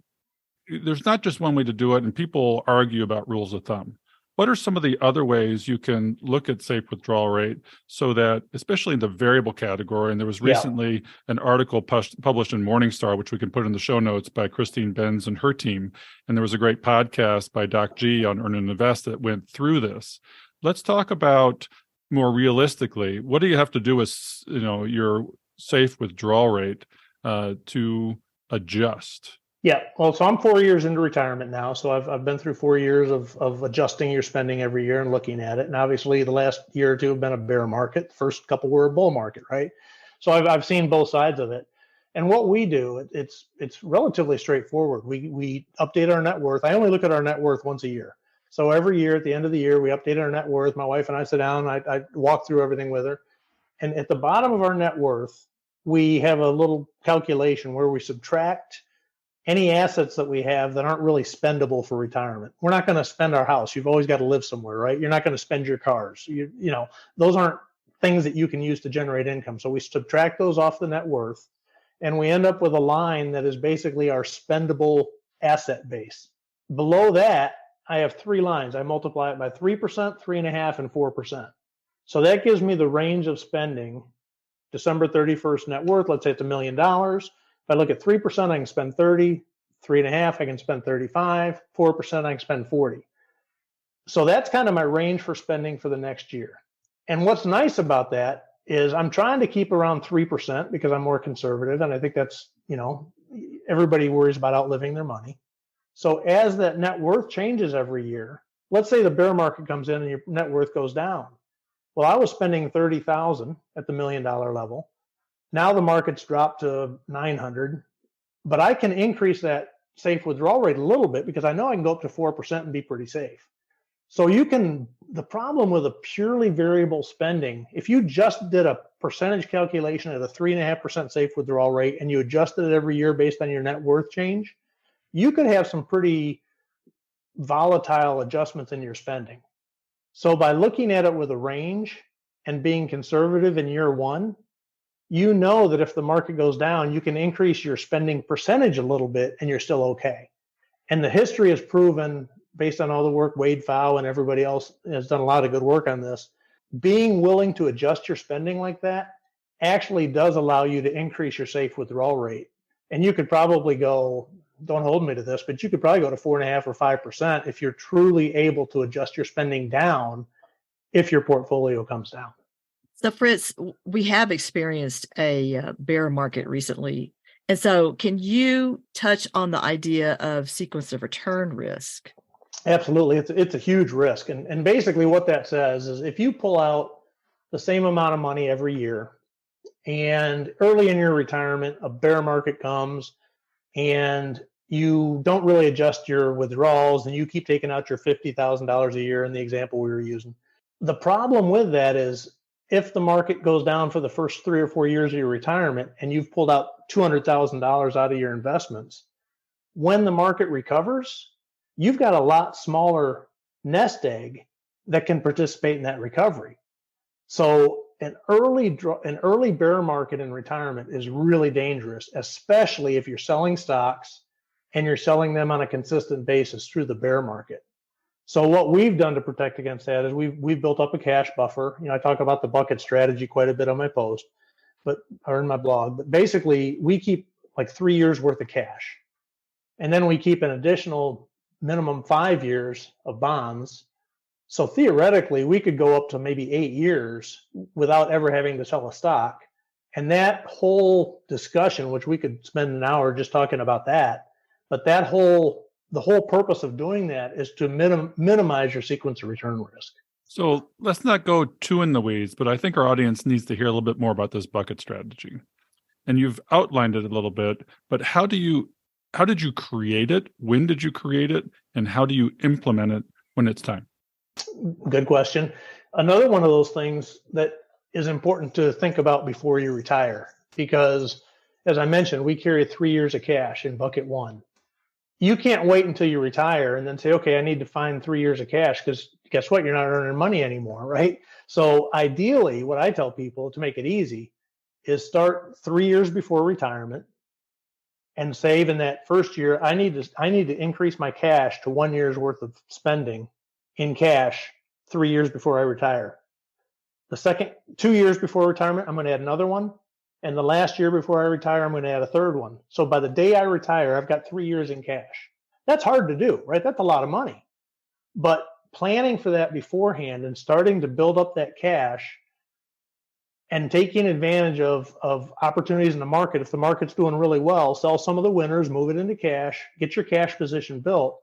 there's not just one way to do it, and people argue about rules of thumb. What are some of the other ways you can look at safe withdrawal rate so that, especially in the variable category, and there was recently an article published in Morningstar, which we can put in the show notes, by Christine Benz and her team, and there was a great podcast by Doc G on Earn and Invest that went through this. Let's talk about more realistically, what do you have to do with your safe withdrawal rate to adjust? Yeah, well, so I'm 4 years into retirement now. So I've been through 4 years of adjusting your spending every year and looking at it. And obviously the last year or two have been a bear market. The first couple were a bull market, right? So I've seen both sides of it. And what we do, it's relatively straightforward. We update our net worth. I only look at our net worth once a year. So every year at the end of the year, we update our net worth. My wife and I sit down, I walk through everything with her. And at the bottom of our net worth, we have a little calculation where we subtract any assets that we have that aren't really spendable for retirement. We're not going to spend our house. You've always got to live somewhere, right? You're not going to spend your cars. Those aren't things that you can use to generate income. So we subtract those off the net worth, and we end up with a line that is basically our spendable asset base. Below that, I have 3 lines. I multiply it by 3%, 3.5%, and 4%. So that gives me the range of spending. December 31st net worth, let's say it's $1 million. If I look at 3%, I can spend 30, 3.5%, I can spend 35, 4%, I can spend 40. So that's kind of my range for spending for the next year. And what's nice about that is I'm trying to keep around 3% because I'm more conservative. And I think that's, everybody worries about outliving their money. So as that net worth changes every year, let's say the bear market comes in and your net worth goes down. Well, I was spending $30,000 at the $1 million level. Now the market's dropped to 900, but I can increase that safe withdrawal rate a little bit because I know I can go up to 4% and be pretty safe. So the problem with a purely variable spending, if you just did a percentage calculation at a 3.5% safe withdrawal rate and you adjusted it every year based on your net worth change, you could have some pretty volatile adjustments in your spending. So by looking at it with a range and being conservative in year one, you know that if the market goes down, you can increase your spending percentage a little bit and you're still okay. And the history has proven, based on all the work Pfau and everybody else has done a lot of good work on this, being willing to adjust your spending like that actually does allow you to increase your safe withdrawal rate. And you could probably go, don't hold me to this, but you could probably go to 4.5% or 5% if you're truly able to adjust your spending down if your portfolio comes down. So, Fritz, we have experienced a bear market recently. And so can you touch on the idea of sequence of return risk? Absolutely. It's a huge risk. And basically what that says is if you pull out the same amount of money every year and early in your retirement, a bear market comes and you don't really adjust your withdrawals and you keep taking out your $50,000 a year in the example we were using. The problem with that is if the market goes down for the first 3 or 4 years of your retirement and you've pulled out $200,000 out of your investments, when the market recovers, you've got a lot smaller nest egg that can participate in that recovery. So an early bear market in retirement is really dangerous, especially if you're selling stocks and you're selling them on a consistent basis through the bear market. So what we've done to protect against that is we've built up a cash buffer. I talk about the bucket strategy quite a bit on my post, or in my blog. But basically, we keep like 3 years worth of cash, and then we keep an additional minimum 5 years of bonds. So theoretically, we could go up to maybe 8 years without ever having to sell a stock. And that whole discussion, which we could spend an hour just talking about that, but the whole purpose of doing that is to minimize your sequence of return risk. So let's not go too in the weeds, but I think our audience needs to hear a little bit more about this bucket strategy. And you've outlined it a little bit, but how did you create it? When did you create it? And how do you implement it when it's time? Good question. Another one of those things that is important to think about before you retire, because as I mentioned, we carry 3 years of cash in bucket one. You can't wait until you retire and then say, okay, I need to find 3 years of cash, because guess what? You're not earning money anymore, right? So ideally, what I tell people to make it easy is start 3 years before retirement and save in that first year. I need to increase my cash to 1 year's worth of spending in cash 3 years before I retire. The second 2 years before retirement, I'm going to add another one. And the last year before I retire, I'm going to add a third one. So by the day I retire, I've got 3 years in cash. That's hard to do, right? That's a lot of money. But planning for that beforehand and starting to build up that cash and taking advantage of opportunities in the market. If the market's doing really well, sell some of the winners, move it into cash, get your cash position built.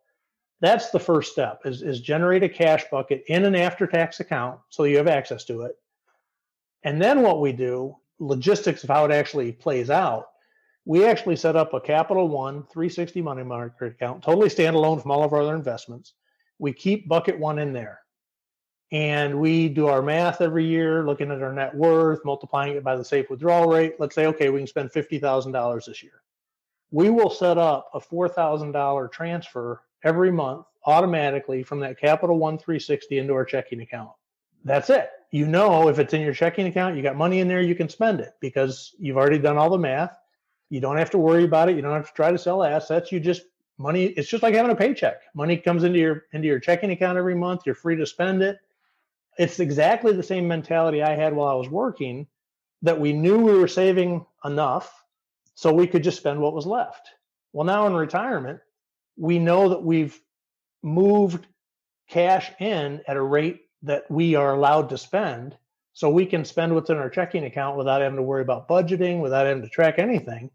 That's the first step, is generate a cash bucket in an after-tax account so you have access to it. And then what we do, logistics of how it actually plays out, we actually set up a Capital One 360 money market account, totally standalone from all of our other investments. We keep bucket one in there. And we do our math every year, looking at our net worth, multiplying it by the safe withdrawal rate. Let's say, okay, we can spend $50,000 this year. We will set up a $4,000 transfer every month automatically from that Capital One 360 into our checking account. That's it. If it's in your checking account, you got money in there, you can spend it because you've already done all the math. You don't have to worry about it. You don't have to try to sell assets. It's just like having a paycheck. Money comes into your checking account every month. You're free to spend it. It's exactly the same mentality I had while I was working, that we knew we were saving enough so we could just spend what was left. Well, now in retirement, we know that we've moved cash in at a rate that we are allowed to spend, so we can spend what's in our checking account without having to worry about budgeting, without having to track anything.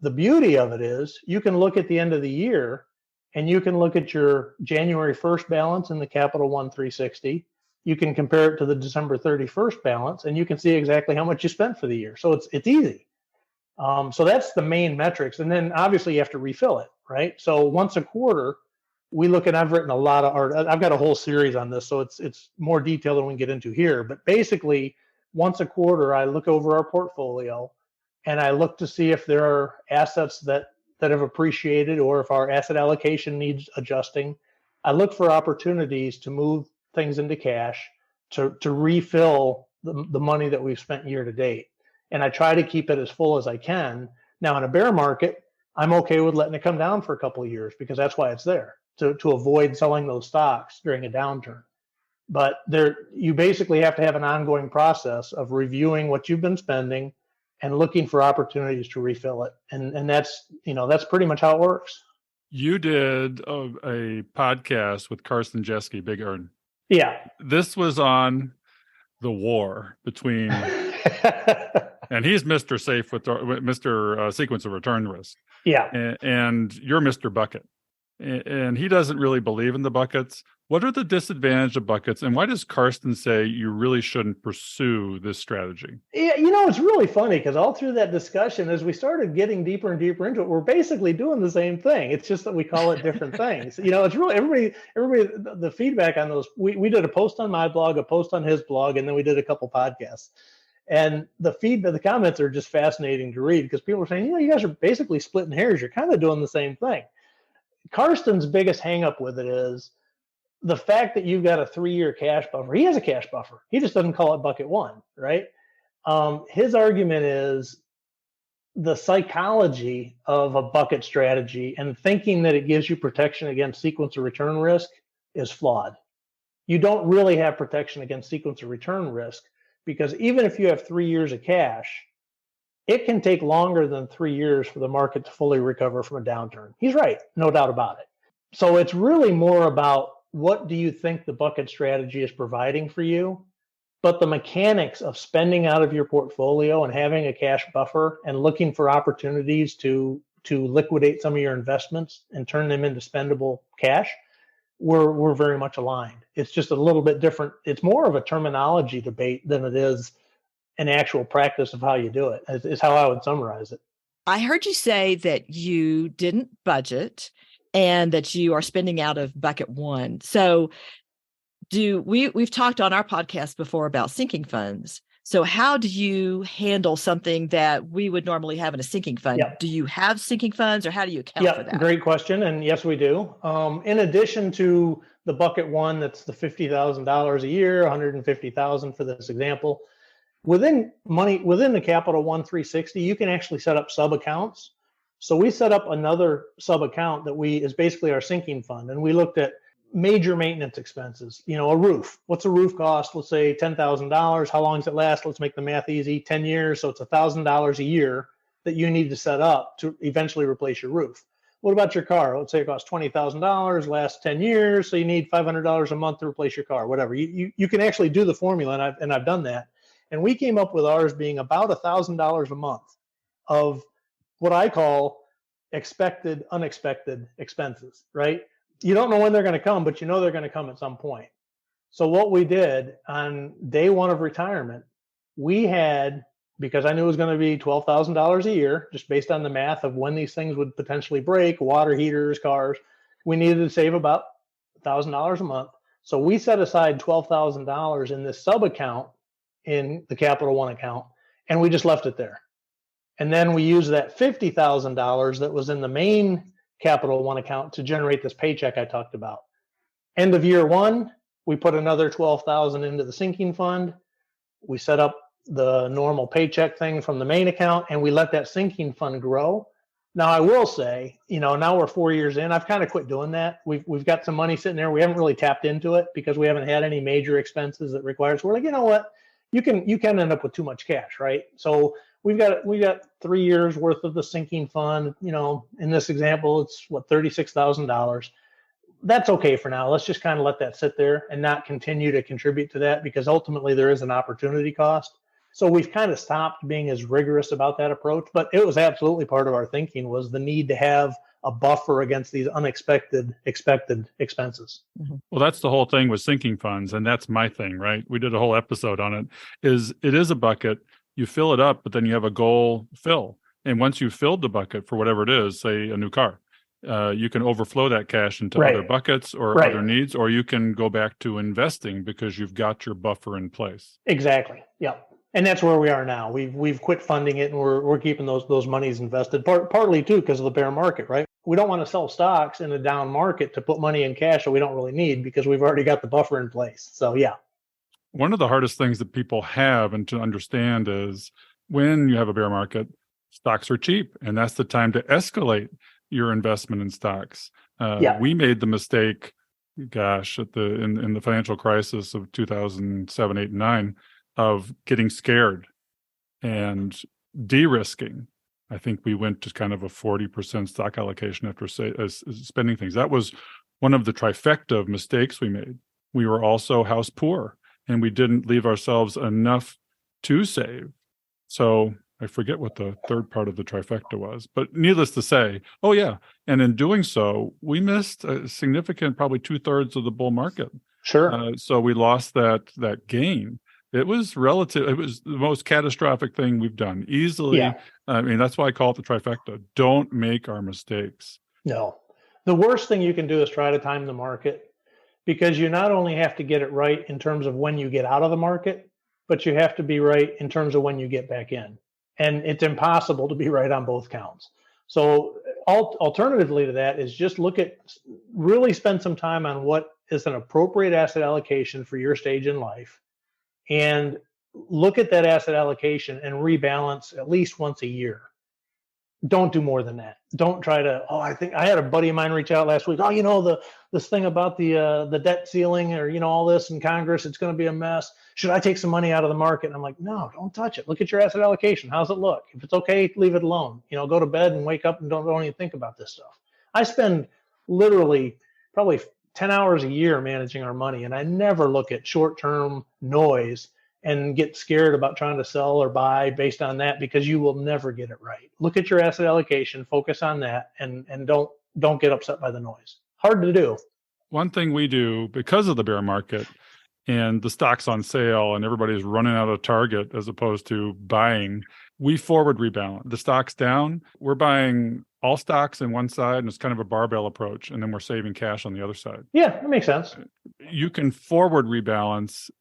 The beauty of it is you can look at the end of the year and you can look at your January 1st balance in the Capital One 360. You can compare it to the December 31st balance, and you can see exactly how much you spent for the year. So it's easy. So that's the main metrics. And then obviously you have to refill it, right? So once a quarter, we look at, I've written a lot of art. I've got a whole series on this, so it's more detailed than we can get into here. But basically, once a quarter, I look over our portfolio and I look to see if there are assets that that have appreciated, or if our asset allocation needs adjusting, I look for opportunities to move things into cash to refill the money that we've spent year to date. And I try to keep it as full as I can. Now, in a bear market, I'm okay with letting it come down for a couple of years because that's why it's there, to avoid selling those stocks during a downturn. But you basically have to have an ongoing process of reviewing what you've been spending and looking for opportunities to refill it. And that's pretty much how it works. You did a podcast with Carson Jeske, Big Earn. Yeah. This was on the war between, and he's Mr. Safe with Mr. Sequence of Return Risk. Yeah. And you're Mr. Bucket. And he doesn't really believe in the buckets. What are the disadvantages of buckets, and why does Karsten say you really shouldn't pursue this strategy? Yeah, it's really funny because all through that discussion, as we started getting deeper and deeper into it, we're basically doing the same thing. It's just that we call it different things. It's really everybody. The feedback on those. We did a post on my blog, a post on his blog, and then we did a couple podcasts. And the feedback, the comments are just fascinating to read because people are saying, you guys are basically splitting hairs. You're kind of doing the same thing. Karsten's biggest hangup with it is the fact that you've got a 3-year cash buffer. He has a cash buffer. He just doesn't call it bucket one, right? His argument is the psychology of a bucket strategy and thinking that it gives you protection against sequence of return risk is flawed. You don't really have protection against sequence of return risk because even if you have 3 years of cash, it can take longer than 3 years for the market to fully recover from a downturn. He's right, no doubt about it. So it's really more about what do you think the bucket strategy is providing for you, but the mechanics of spending out of your portfolio and having a cash buffer and looking for opportunities to liquidate some of your investments and turn them into spendable cash, we're very much aligned. It's just a little bit different. It's more of a terminology debate than it is an actual practice of how you do it, is how I would summarize it. I heard you say that you didn't budget and that you are spending out of bucket one. So we've talked on our podcast before about sinking funds. So how do you handle something that we would normally have in a sinking fund? Yep. Do you have sinking funds or how do you account for that? Great question. And yes, we do. In addition to the bucket one, that's the $50,000 a year, $150,000 for this example. Within the Capital One 360, you can actually set up sub accounts. So we set up another sub account that is basically our sinking fund. And we looked at major maintenance expenses, a roof. What's a roof cost? Let's say $10,000. How long does it last? Let's make the math easy. 10 years. So it's $1,000 a year that you need to set up to eventually replace your roof. What about your car? Let's say it costs $20,000, lasts 10 years. So you need $500 a month to replace your car, whatever. You can actually do the formula. And I've done that. And we came up with ours being about $1,000 a month of what I call expected, unexpected expenses, right? You don't know when they're going to come, but you know they're going to come at some point. So what we did on day one of retirement, we had, because I knew it was going to be $12,000 a year, just based on the math of when these things would potentially break, water heaters, cars, we needed to save about $1,000 a month. So we set aside $12,000 in this sub account in the Capital One account, and we just left it there. And then we used that $50,000 that was in the main Capital One account to generate this paycheck I talked about. End of year one, we put another $12,000 into the sinking fund. We set up the normal paycheck thing from the main account, and we let that sinking fund grow. Now, I will say, now we're 4 years in. I've kind of quit doing that. We've got some money sitting there. We haven't really tapped into it because we haven't had any major expenses that require. So we're like, you know what? You can end up with too much cash, right? So we got 3 years worth of the sinking fund. In this example, it's $36,000. That's okay for now. Let's just kind of let that sit there and not continue to contribute to that because ultimately there is an opportunity cost. So we've kind of stopped being as rigorous about that approach, but it was absolutely part of our thinking was the need to have a buffer against these expected expenses. Mm-hmm. Well, that's the whole thing with sinking funds. And that's my thing, right? We did a whole episode on it. It is a bucket. You fill it up, but then you have a goal fill. And once you've filled the bucket for whatever it is, say a new car, you can overflow that cash into other buckets or other needs, or you can go back to investing because you've got your buffer in place. Exactly. Yeah. And that's where we are now. We've quit funding it, and we're keeping those monies invested. Partly too because of the bear market, right? We don't want to sell stocks in a down market to put money in cash that we don't really need because we've already got the buffer in place. So yeah. One of the hardest things that people have and to understand is when you have a bear market, stocks are cheap, and that's the time to escalate your investment in stocks. We made the mistake, gosh, in the financial crisis of 2007, 8, and 9, of getting scared and de-risking. I think we went to kind of a 40% stock allocation after spending things. That was one of the trifecta of mistakes we made. We were also house poor, and we didn't leave ourselves enough to save. So I forget what the third part of the trifecta was, but needless to say, and in doing so, we missed a significant, probably 2/3 of the bull market. Sure. So we lost that gain. It was relative. It was the most catastrophic thing we've done. Easily. Yeah. I mean, that's why I call it the trifecta. Don't make our mistakes. No. The worst thing you can do is try to time the market, because you not only have to get it right in terms of when you get out of the market, but you have to be right in terms of when you get back in. And it's impossible to be right on both counts. So alternatively to that is just really spend some time on what is an appropriate asset allocation for your stage in life, and look at that asset allocation and rebalance at least once a year. Don't do more than that. Don't try to, I think I had a buddy of mine reach out last week. This thing about the debt ceiling, or, all this in Congress, it's going to be a mess. Should I take some money out of the market? And I'm like, no, don't touch it. Look at your asset allocation. How's it look? If it's okay, leave it alone. Go to bed and wake up and don't even think about this stuff. I spend literally probably 10 hours a year managing our money, and I never look at short-term noise and get scared about trying to sell or buy based on that, because you will never get it right. Look at your asset allocation, focus on that, and don't get upset by the noise. Hard to do. One thing we do, because of the bear market and the stock's on sale and everybody's running out of target as opposed to buying, we forward rebalance. The stock's down, we're buying all stocks in one side, and it's kind of a barbell approach, and then we're saving cash on the other side. Yeah, that makes sense. You can forward rebalance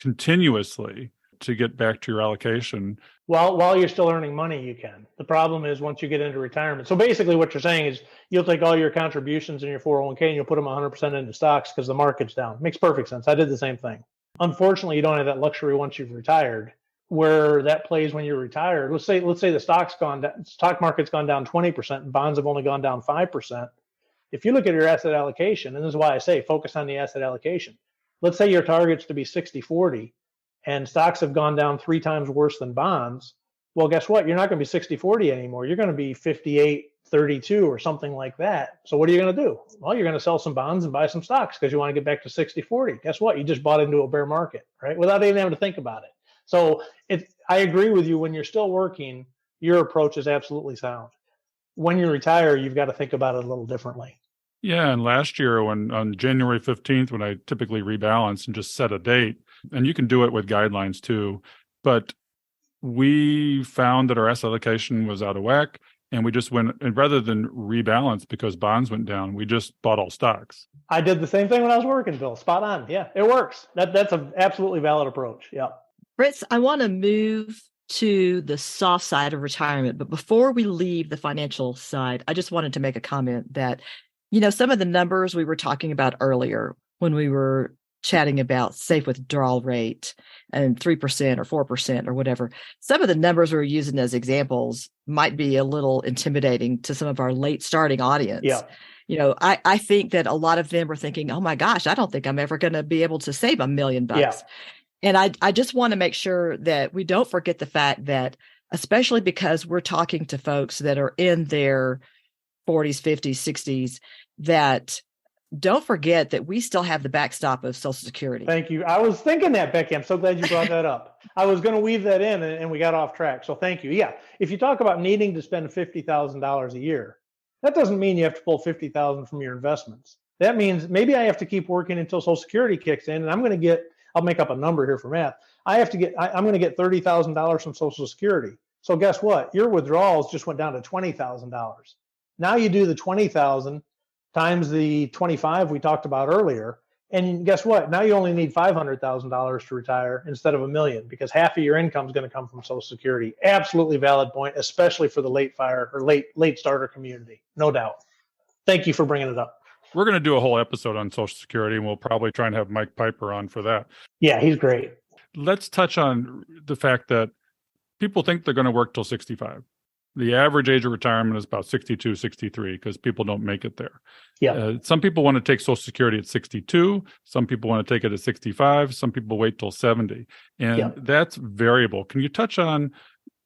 continuously to get back to your allocation. While you're still earning money, you can. The problem is once you get into retirement. So basically what you're saying is you'll take all your contributions in your 401k and you'll put them 100% into stocks because the market's down. Makes perfect sense. I did the same thing. Unfortunately, you don't have that luxury once you've retired. Where that plays when you're retired. Let's say the stock market's gone down 20% and bonds have only gone down 5%. If you look at your asset allocation, and this is why I say focus on the asset allocation. Let's say your target's to be 60-40 and stocks have gone down 3 times worse than bonds. Well, guess what? You're not going to be 60-40 anymore. You're going to be 58-32 or something like that. So what are you going to do? Well, you're going to sell some bonds and buy some stocks because you want to get back to 60-40. Guess what? You just bought into a bear market, right? Without even having to think about it. So I agree with you. When you're still working, your approach is absolutely sound. When you retire, you've got to think about it a little differently. Yeah, and last year on January 15th, when I typically rebalance and just set a date, and you can do it with guidelines too, but we found that our asset allocation was out of whack, and we just went, and rather than rebalance because bonds went down, we just bought all stocks. I did the same thing when I was working, Bill. Spot on. Yeah, it works. That's an absolutely valid approach. Yeah. Fritz, I want to move to the soft side of retirement, but before we leave the financial side, I just wanted to make a comment that, some of the numbers we were talking about earlier when we were chatting about safe withdrawal rate and 3% or 4% or whatever, some of the numbers we're using as examples might be a little intimidating to some of our late starting audience. Yeah. I think that a lot of them are thinking, oh my gosh, I don't think I'm ever going to be able to save $1 million. Yeah. And I just want to make sure that we don't forget the fact that, especially because we're talking to folks that are in their 40s, 50s, 60s, that don't forget that we still have the backstop of Social Security. Thank you. I was thinking that, Becky. I'm so glad you brought that up. I was going to weave that in and we got off track. So thank you. Yeah. If you talk about needing to spend $50,000 a year, that doesn't mean you have to pull $50,000 from your investments. That means maybe I have to keep working until Social Security kicks in, and I'll make up a number here for math. I'm going to get $30,000 from Social Security. So guess what? Your withdrawals just went down to $20,000. Now you do the 20,000 times the 25 we talked about earlier, And guess what? Now you only need $500,000 to retire instead of $1 million, because half of your income is going to come from Social Security. Absolutely valid point, especially for the late starter community. No doubt. Thank you for bringing it up. We're going to do a whole episode on Social Security, and we'll probably try and have Mike Piper on for that. Yeah, he's great. Let's touch on the fact that people think they're going to work till 65. The average age of retirement is about 62, 63, because people don't make it there. Yeah. Some people want to take Social Security at 62. Some people want to take it at 65. Some people wait till 70. And that's variable. Can you touch on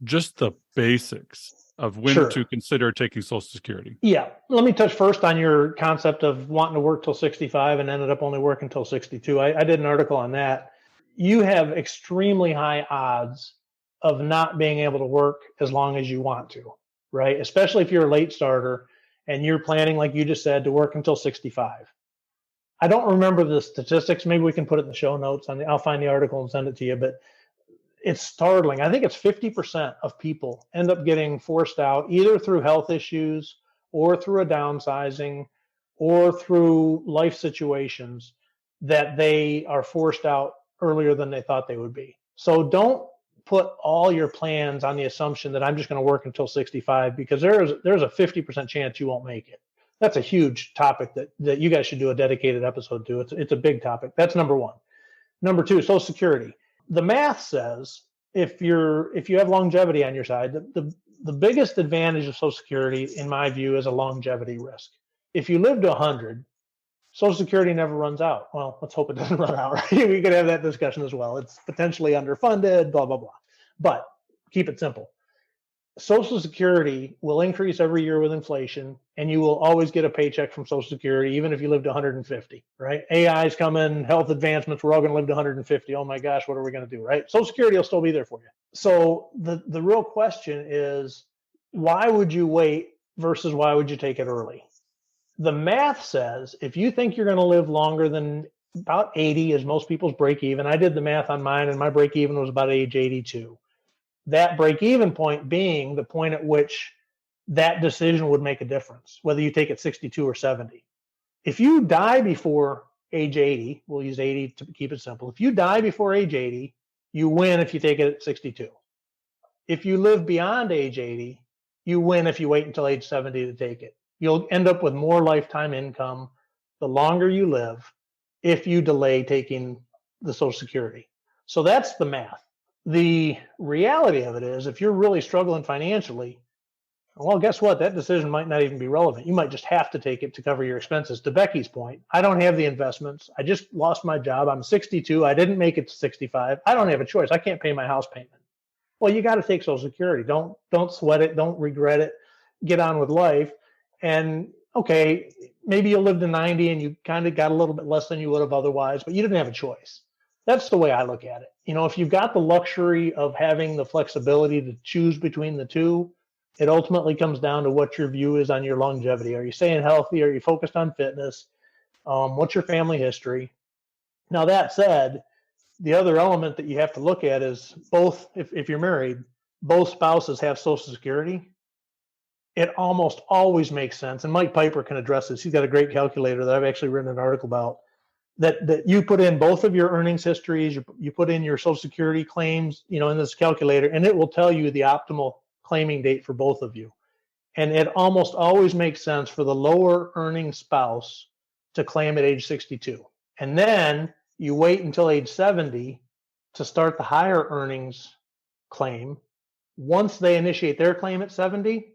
just the basics of when to consider taking Social Security? Yeah. Let me touch first on your concept of wanting to work till 65 and ended up only working till 62. I did an article on that. You have extremely high odds of not being able to work as long as you want to, right? Especially if you're a late starter and you're planning, like you just said, to work until 65. I don't remember the statistics. Maybe we can put it in the show notes. I'll find the article and send it to you, but it's startling. I think it's 50% of people end up getting forced out either through health issues or through a downsizing or through life situations that they are forced out earlier than they thought they would be. So don't put all your plans on the assumption that I'm just going to work until 65, because there's a 50% chance you won't make it. That's a huge topic that you guys should do a dedicated episode to. It's a big topic. That's number one. Number two, Social Security. The math says if you have longevity on your side, the biggest advantage of Social Security, in my view, is a longevity risk. If you live to 100, Social Security never runs out. Well, let's hope it doesn't run out, right? We could have that discussion as well. It's potentially underfunded, blah, blah, blah. But keep it simple. Social Security will increase every year with inflation, and you will always get a paycheck from Social Security, even if you live to 150, right? AI is coming, health advancements, we're all going to live to 150. Oh my gosh, what are we going to do, right? Social Security will still be there for you. So the real question is, why would you wait versus why would you take it early? The math says if you think you're going to live longer than about 80 is most people's break even. I did the math on mine, and my break even was about age 82. That break even point being the point at which that decision would make a difference, whether you take it 62 or 70. If you die before age 80, we'll use 80 to keep it simple. If you die before age 80, you win if you take it at 62. If you live beyond age 80, you win if you wait until age 70 to take it. You'll end up with more lifetime income the longer you live if you delay taking the Social Security. So that's the math. The reality of it is, if you're really struggling financially, well, guess what? That decision might not even be relevant. You might just have to take it to cover your expenses. To Becky's point, I don't have the investments. I just lost my job. I'm 62. I didn't make it to 65. I don't have a choice. I can't pay my house payment. Well, you got to take Social Security. Don't sweat it. Don't regret it. Get on with life. And okay, maybe you lived to 90 and you kind of got a little bit less than you would have otherwise, but you didn't have a choice. That's the way I look at it. You know, if you've got the luxury of having the flexibility to choose between the two, it ultimately comes down to what your view is on your longevity. Are you staying healthy? Are you focused on fitness? What's your family history? Now, that said, the other element that you have to look at is both, if you're married, both spouses have Social Security. It almost always makes sense, and Mike Piper can address this. He's got a great calculator that I've actually written an article about, that you put in both of your earnings histories, you put in your Social Security claims, in this calculator, and it will tell you the optimal claiming date for both of you. And it almost always makes sense for the lower earning spouse to claim at age 62. And then you wait until age 70 to start the higher earnings claim. Once they initiate their claim at 70,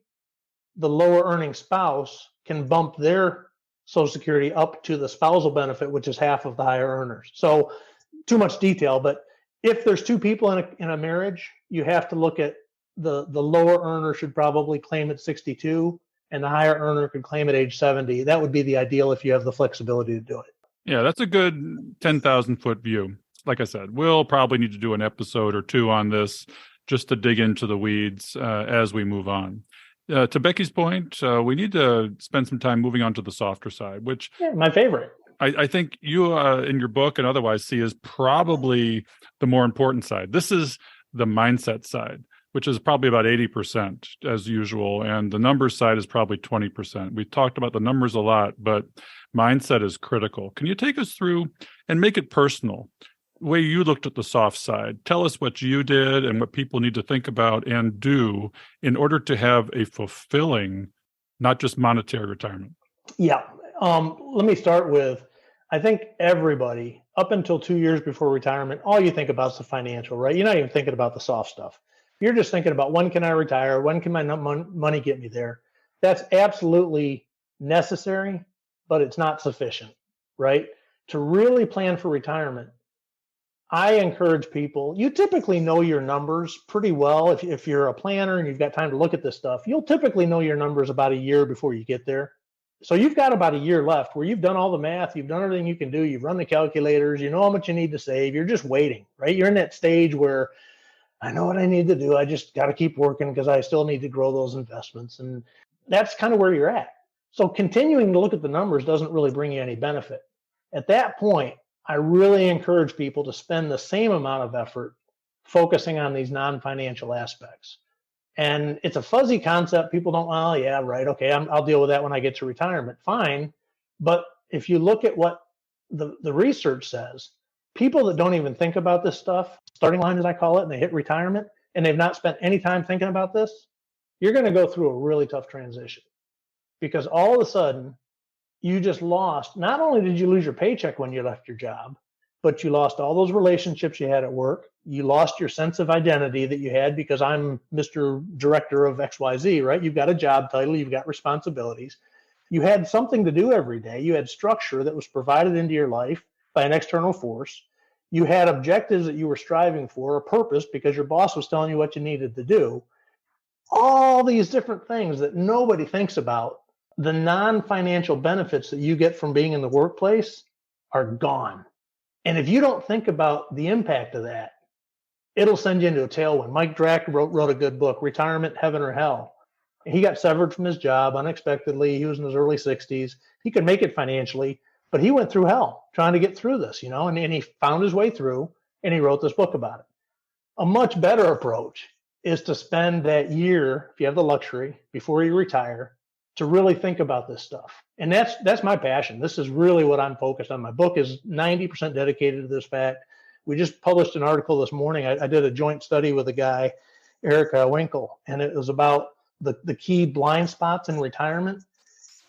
the lower earning spouse can bump their Social Security up to the spousal benefit, which is half of the higher earners. So too much detail, but if there's two people in a marriage, you have to look at the lower earner should probably claim at 62 and the higher earner could claim at age 70. That would be the ideal if you have the flexibility to do it. Yeah, that's a good 10,000 foot view. Like I said, we'll probably need to do an episode or two on this just to dig into the weeds as we move on. To Becky's point, we need to spend some time moving on to the softer side, which my favorite. I think you in your book and otherwise see as probably the more important side. This is the mindset side. which is probably about 80% as usual. And the numbers side is probably 20%. We've talked about the numbers a lot, but mindset is critical. Can you take us through and make it personal? The way you looked at the soft side, tell us what you did and what people need to think about and do in order to have a fulfilling, not just monetary retirement. Yeah. Let me start with, I think everybody up until 2 years before retirement, all you think about is the financial, right? You're not even thinking about the soft stuff. You're just thinking about when can I retire? When can my money get me there? That's absolutely necessary, but it's not sufficient, right? To really plan for retirement, I encourage people, you typically know your numbers pretty well. If you're a planner and you've got time to look at this stuff, you'll typically know your numbers about a year before you get there. So you've got about a year left where you've done all the math, you've done everything you can do, you've run the calculators, you know how much you need to save, you're just waiting, right? You're in that stage where I know what I need to do, I just got to keep working because I still need to grow those investments. And that's kind of where you're at. So continuing to look at the numbers doesn't really bring you any benefit. At that point, I really encourage people to spend the same amount of effort focusing on these non-financial aspects. And it's a fuzzy concept. People don't, oh, yeah, right. Okay, I'll deal with that when I get to retirement. Fine. But if you look at what the research says, people that don't even think about this stuff, starting line as I call it, and they hit retirement and they've not spent any time thinking about this, you're going to go through a really tough transition. Because all of a sudden, you just lost, not only did you lose your paycheck when you left your job, but you lost all those relationships you had at work. You lost your sense of identity that you had because I'm Mr. Director of XYZ, right? You've got a job title, you've got responsibilities. You had something to do every day. You had structure that was provided into your life by an external force. You had objectives that you were striving for, a purpose because your boss was telling you what you needed to do. All these different things that nobody thinks about, the non-financial benefits that you get from being in the workplace are gone. And if you don't think about the impact of that, it'll send you into a tailwind. Mike Drak wrote a good book, Retirement, Heaven or Hell. He got severed from his job unexpectedly. He was in his early 60s. He could make it financially, but he went through hell trying to get through this, and he found his way through, and he wrote this book about it. A much better approach is to spend that year, if you have the luxury, before you retire, to really think about this stuff. And that's my passion. This is really what I'm focused on. My book is 90% dedicated to this fact. We just published an article this morning. I did a joint study with a guy, Eric Winkle, and it was about the key blind spots in retirement.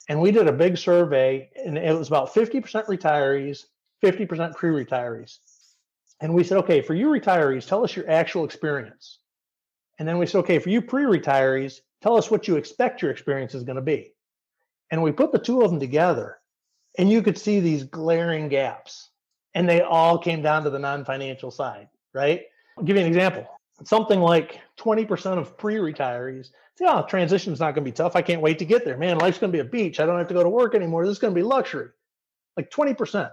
And we did a big survey, and it was about 50% retirees, 50% pre-retirees. And we said, okay, for you retirees, tell us your actual experience. And then we said, okay, for you pre-retirees, tell us what you expect your experience is going to be. And we put the two of them together, and you could see these glaring gaps. And they all came down to the non-financial side, right? I'll give you an example. Something like 20% of pre-retirees say, oh, transition's not going to be tough. I can't wait to get there. Man, life's going to be a beach. I don't have to go to work anymore. This is going to be luxury. Like 20%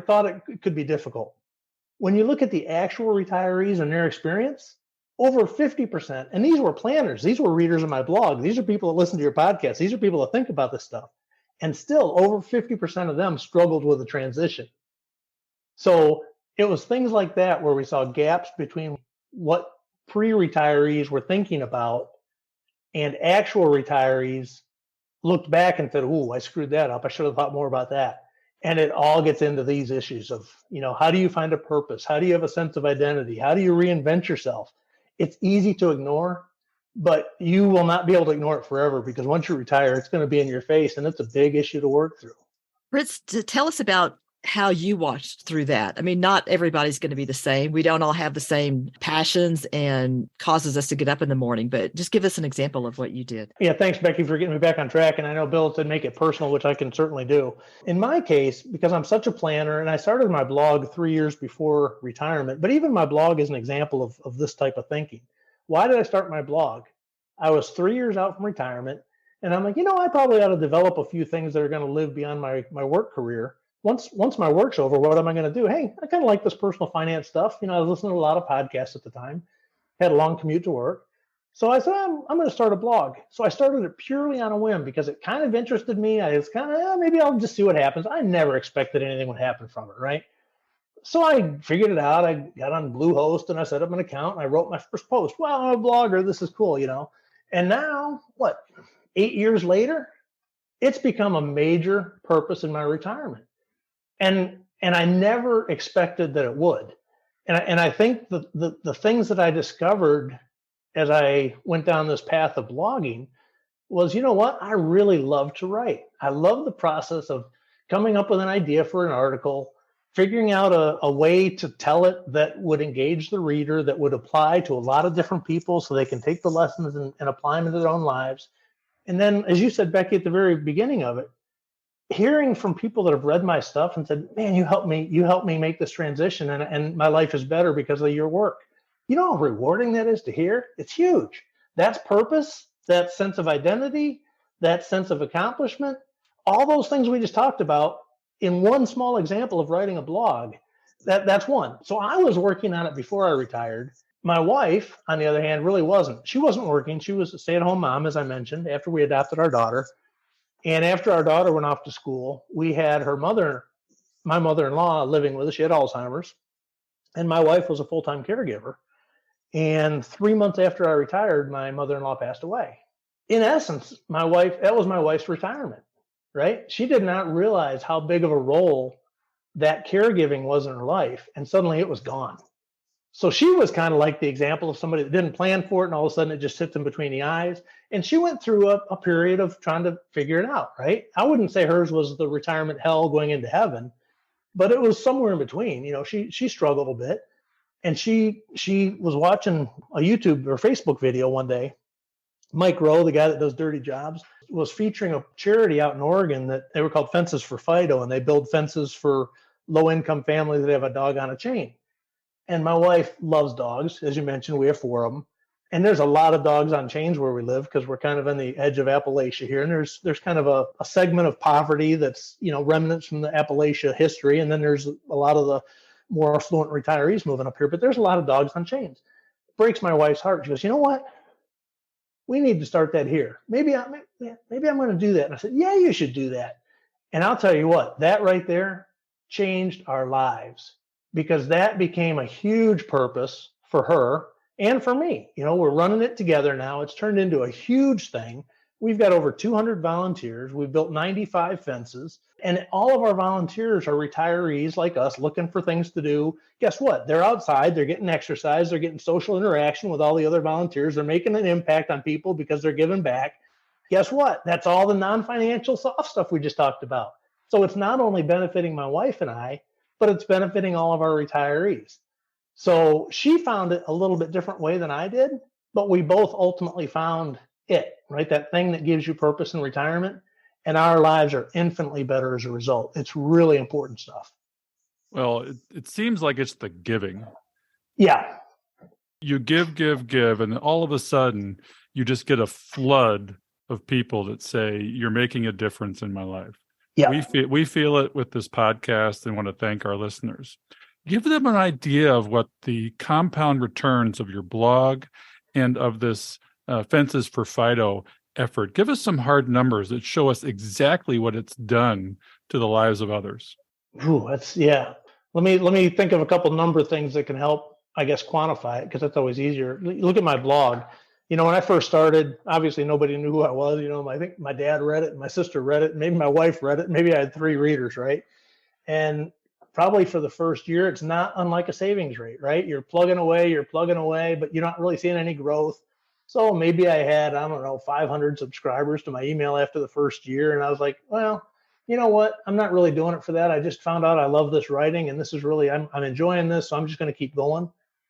thought it could be difficult. When you look at the actual retirees and their experience, over 50%, and these were planners, these were readers of my blog, these are people that listen to your podcast, these are people that think about this stuff, and still over 50% of them struggled with the transition. So it was things like that where we saw gaps between what pre-retirees were thinking about and actual retirees looked back and said, ooh, I screwed that up. I should have thought more about that. And it all gets into these issues of, how do you find a purpose? How do you have a sense of identity? How do you reinvent yourself? It's easy to ignore, but you will not be able to ignore it forever because once you retire, it's going to be in your face and it's a big issue to work through. Fritz, tell us about how you watched through that. I mean, not everybody's going to be the same. We don't all have the same passions and causes us to get up in the morning, but just give us an example of what you did. Yeah, thanks, Becky, for getting me back on track. And I know Bill said make it personal, which I can certainly do. In my case, because I'm such a planner, and I started my blog 3 years before retirement, but even my blog is an example of this type of thinking. Why did I start my blog? I was 3 years out from retirement, and I'm like, I probably ought to develop a few things that are going to live beyond my work career. Once my work's over, what am I going to do? Hey, I kind of like this personal finance stuff. I was listening to a lot of podcasts at the time, had a long commute to work. So I said, I'm going to start a blog. So I started it purely on a whim because it kind of interested me. I was kind of, maybe I'll just see what happens. I never expected anything would happen from it, right? So I figured it out. I got on Bluehost and I set up an account and I wrote my first post. Wow, I'm a blogger. This is cool, And now, 8 years later, it's become a major purpose in my retirement. And I never expected that it would. And I think the things that I discovered as I went down this path of blogging was, I really love to write. I love the process of coming up with an idea for an article, figuring out a way to tell it that would engage the reader, that would apply to a lot of different people so they can take the lessons and apply them into their own lives. And then, as you said, Becky, at the very beginning of it, hearing from people that have read my stuff and said, man, you helped me make this transition and my life is better because of your work. You know how rewarding that is to hear? It's huge. That's purpose, that sense of identity, that sense of accomplishment, all those things we just talked about in one small example of writing a blog. That's one. So I was working on it before I retired. My wife, on the other hand, really wasn't. She wasn't working. She was a stay-at-home mom, as I mentioned, after we adopted our daughter. And after our daughter went off to school, we had my mother-in-law living with us. She had Alzheimer's. And my wife was a full-time caregiver. And 3 months after I retired, my mother-in-law passed away. In essence, that was my wife's retirement, right? She did not realize how big of a role that caregiving was in her life. And suddenly it was gone. So she was kind of like the example of somebody that didn't plan for it. And all of a sudden it just sits in between the eyes. And she went through a period of trying to figure it out, right? I wouldn't say hers was the retirement hell going into heaven, but it was somewhere in between. She struggled a bit. And she was watching a YouTube or Facebook video one day. Mike Rowe, the guy that does Dirty Jobs, was featuring a charity out in Oregon that they were called Fences for Fido, and they build fences for low-income families that have a dog on a chain. And my wife loves dogs. As you mentioned, we have 4 of them. And there's a lot of dogs on chains where we live because we're kind of on the edge of Appalachia here. And there's kind of a segment of poverty that's, remnants from the Appalachia history. And then there's a lot of the more affluent retirees moving up here. But there's a lot of dogs on chains. It breaks my wife's heart. She goes, you know what? We need to start that here. Maybe I'm going to do that. And I said, yeah, you should do that. And I'll tell you what, that right there changed our lives because that became a huge purpose for her and for me. We're running it together now. It's turned into a huge thing. We've got over 200 volunteers. We've built 95 fences. And all of our volunteers are retirees like us looking for things to do. Guess what? They're outside. They're getting exercise. They're getting social interaction with all the other volunteers. They're making an impact on people because they're giving back. Guess what? That's all the non-financial soft stuff we just talked about. So it's not only benefiting my wife and I, but it's benefiting all of our retirees. So she found it a little bit different way than I did, but we both ultimately found it, right? That thing that gives you purpose in retirement. And our lives are infinitely better as a result. It's really important stuff. Well, it seems like it's the giving. Yeah. You give, and all of a sudden you just get a flood of people that say, you're making a difference in my life. Yeah. We feel it with this podcast and want to thank our listeners. Give them an idea of what the compound returns of your blog and of this Fences for Fido effort. Give us some hard numbers that show us exactly what it's done to the lives of others. Ooh, Let me think of a couple number of things that can help, I guess, quantify it because that's always easier. Look at my blog. When I first started, obviously nobody knew who I was. I think my dad read it, and my sister read it, and maybe my wife read it. Maybe I had 3 readers, right? And probably for the first year, it's not unlike a savings rate, right? You're plugging away, but you're not really seeing any growth. So maybe I had, 500 subscribers to my email after the first year. And I was like, well, you know what? I'm not really doing it for that. I just found out I love this writing and this is really, I'm enjoying this. So I'm just going to keep going.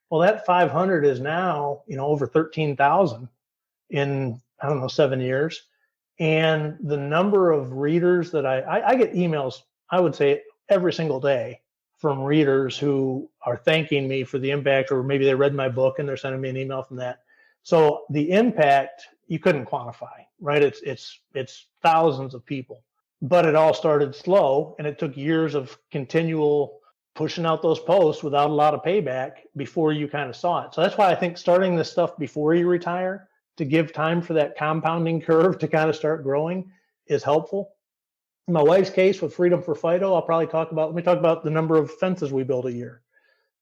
Well, that 500 is now, over 13,000 in, 7 years. And the number of readers that I get emails, I would say every single day from readers who are thanking me for the impact, or maybe they read my book and they're sending me an email from that. So the impact you couldn't quantify, right? It's thousands of people, but it all started slow and it took years of continual pushing out those posts without a lot of payback before you kind of saw it. So that's why I think starting this stuff before you retire to give time for that compounding curve to kind of start growing is helpful. In my wife's case with Freedom for Fido, let me talk about the number of fences we build a year.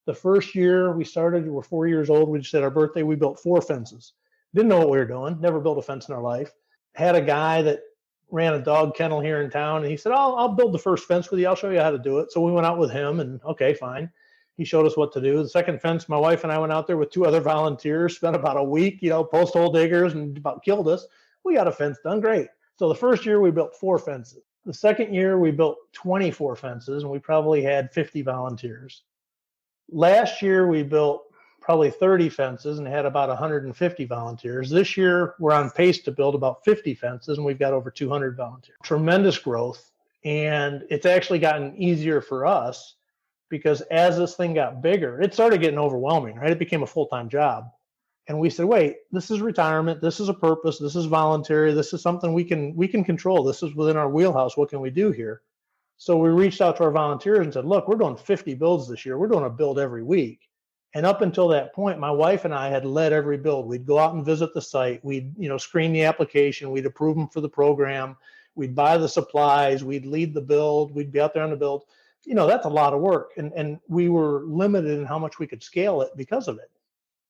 The first year we started, we were 4 years old. We just had our birthday. We built 4 fences. Didn't know what we were doing. Never built a fence in our life. Had a guy that ran a dog kennel here in town, and he said, I'll build the first fence with you. I'll show you how to do it. So we went out with him, and okay, fine. He showed us what to do. The second fence, my wife and I went out there with 2 other volunteers, spent about a week, post hole diggers, and about killed us. We got a fence done. Great. So the first year we built 4 fences. The second year we built 24 fences, and we probably had 50 volunteers. Last year we built probably 30 fences and had about 150 volunteers. This year we're on pace to build about 50 fences, and we've got over 200 volunteers. Tremendous growth. And it's actually gotten easier for us because as this thing got bigger, it started getting overwhelming, right? It became a full-time job. And we said, wait, this is retirement. This is a purpose. This is voluntary. This is something we can control. This is within our wheelhouse. What can we do here? So we reached out to our volunteers and said, look, we're doing 50 builds this year. We're doing a build every week. And up until that point, my wife and I had led every build. We'd go out and visit the site. We'd, screen the application. We'd approve them for the program. We'd buy the supplies. We'd lead the build. We'd be out there on the build. That's a lot of work. And we were limited in how much we could scale it because of it.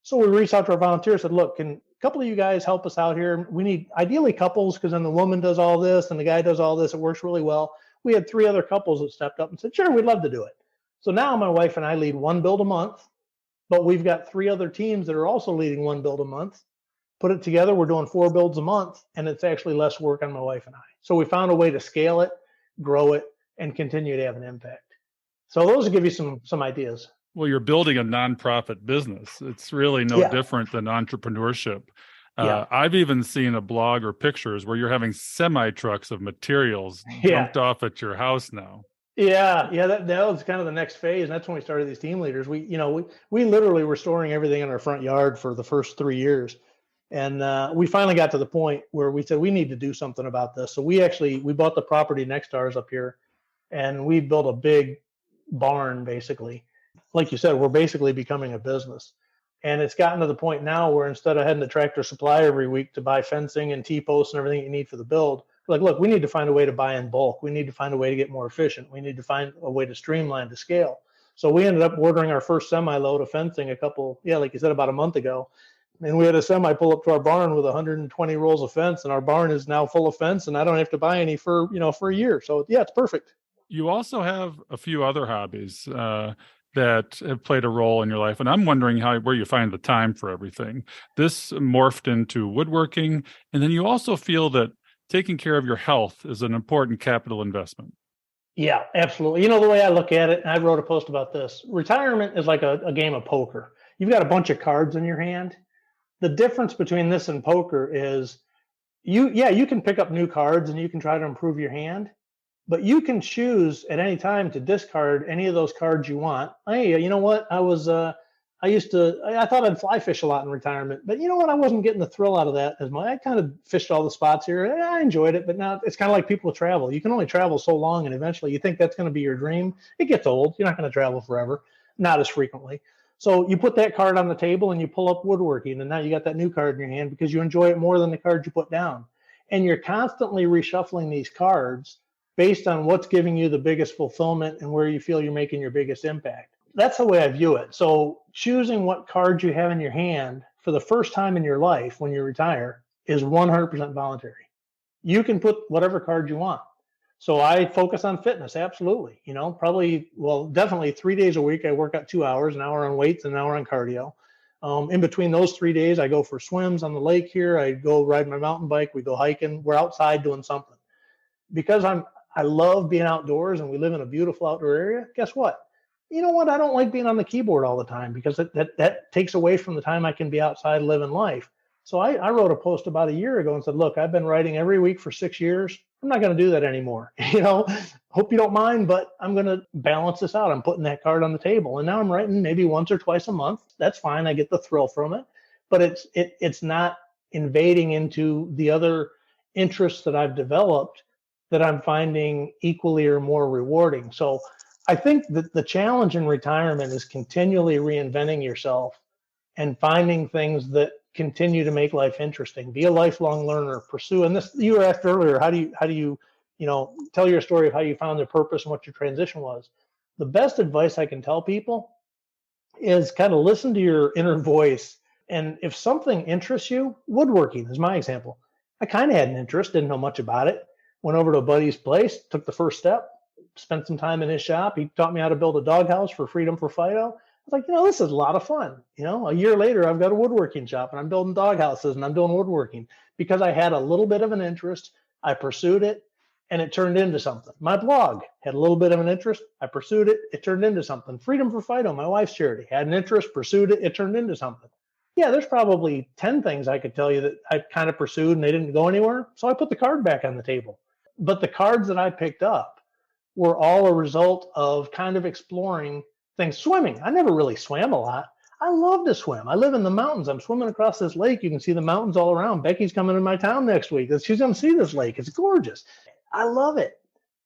So we reached out to our volunteers, said, look, can a couple of you guys help us out here? We need ideally couples, because then the woman does all this and the guy does all this. It works really well. We had 3 other couples that stepped up and said, sure, we'd love to do it. So now my wife and I lead 1 build a month, but we've got 3 other teams that are also leading 1 build a month. Put it together, we're doing 4 builds a month, and it's actually less work on my wife and I. So we found a way to scale it, grow it, and continue to have an impact. So those will give you some ideas. Well, you're building a nonprofit business. It's really no different than entrepreneurship. I've even seen a blog or pictures where you're having semi-trucks of materials dumped off at your house now. Yeah, that was kind of the next phase. And that's when we started these team leaders. We literally were storing everything in our front yard for the first 3 years. And we finally got to the point where we said, we need to do something about this. So we bought the property next to ours up here, and we built a big barn, basically. Like you said, we're basically becoming a business. And it's gotten to the point now where instead of heading to Tractor Supply every week to buy fencing and T-posts and everything you need for the build, we're like, look, we need to find a way to buy in bulk. We need to find a way to get more efficient. We need to find a way to streamline to scale. So we ended up ordering our first semi-load of fencing like you said, about a month ago. And we had a semi pull up to our barn with 120 rolls of fence, and our barn is now full of fence, and I don't have to buy any for a year. So yeah, it's perfect. You also have a few other hobbies that have played a role in your life. And I'm wondering where you find the time for everything. This morphed into woodworking. And then you also feel that taking care of your health is an important capital investment. Yeah, absolutely. The way I look at it, and I wrote a post about this, retirement is like a game of poker. You've got a bunch of cards in your hand. The difference between this and poker is you can pick up new cards and you can try to improve your hand. But you can choose at any time to discard any of those cards you want. Hey, you know what? I thought I'd fly fish a lot in retirement, but you know what? I wasn't getting the thrill out of that as much. I kind of fished all the spots here. I enjoyed it, but now it's kind of like people travel. You can only travel so long, and eventually you think that's going to be your dream. It gets old. You're not going to travel forever, not as frequently. So you put that card on the table and you pull up woodworking, and now you got that new card in your hand because you enjoy it more than the card you put down. And you're constantly reshuffling these cards based on what's giving you the biggest fulfillment and where you feel you're making your biggest impact. That's the way I view it. So choosing what cards you have in your hand for the first time in your life when you retire is 100% voluntary. You can put whatever card you want. So I focus on fitness, absolutely. Definitely 3 days a week. I work out 2 hours, an hour on weights and an hour on cardio. In between those 3 days, I go for swims on the lake here. I go ride my mountain bike. We go hiking. We're outside doing something. Because I love being outdoors and we live in a beautiful outdoor area. Guess what? You know what? I don't like being on the keyboard all the time because that takes away from the time I can be outside living life. So I wrote a post about a year ago and said, look, I've been writing every week for 6 years. I'm not going to do that anymore. Hope you don't mind, but I'm going to balance this out. I'm putting that card on the table. And now I'm writing maybe once or twice a month. That's fine. I get the thrill from it, but it's not invading into the other interests that I've developed that I'm finding equally or more rewarding. So I think that the challenge in retirement is continually reinventing yourself and finding things that continue to make life interesting. Be a lifelong learner, pursue. And this, you were asked earlier, how do you tell your story of how you found the purpose and what your transition was. The best advice I can tell people is kind of listen to your inner voice. And if something interests you, woodworking is my example. I kind of had an interest, didn't know much about it. Went over to a buddy's place, took the first step, spent some time in his shop. He taught me how to build a doghouse for Freedom for Fido. I was like, this is a lot of fun. A year later, I've got a woodworking shop and I'm building doghouses and I'm doing woodworking because I had a little bit of an interest. I pursued it and it turned into something. My blog had a little bit of an interest. I pursued it. It turned into something. Freedom for Fido, my wife's charity, had an interest, pursued it. It turned into something. Yeah, there's probably 10 things I could tell you that I kind of pursued and they didn't go anywhere. So I put the card back on the table. But the cards that I picked up were all a result of kind of exploring things. Swimming. I never really swam a lot. I love to swim. I live in the mountains. I'm swimming across this lake. You can see the mountains all around. Becky's coming to my town next week. She's going to see this lake. It's gorgeous. I love it.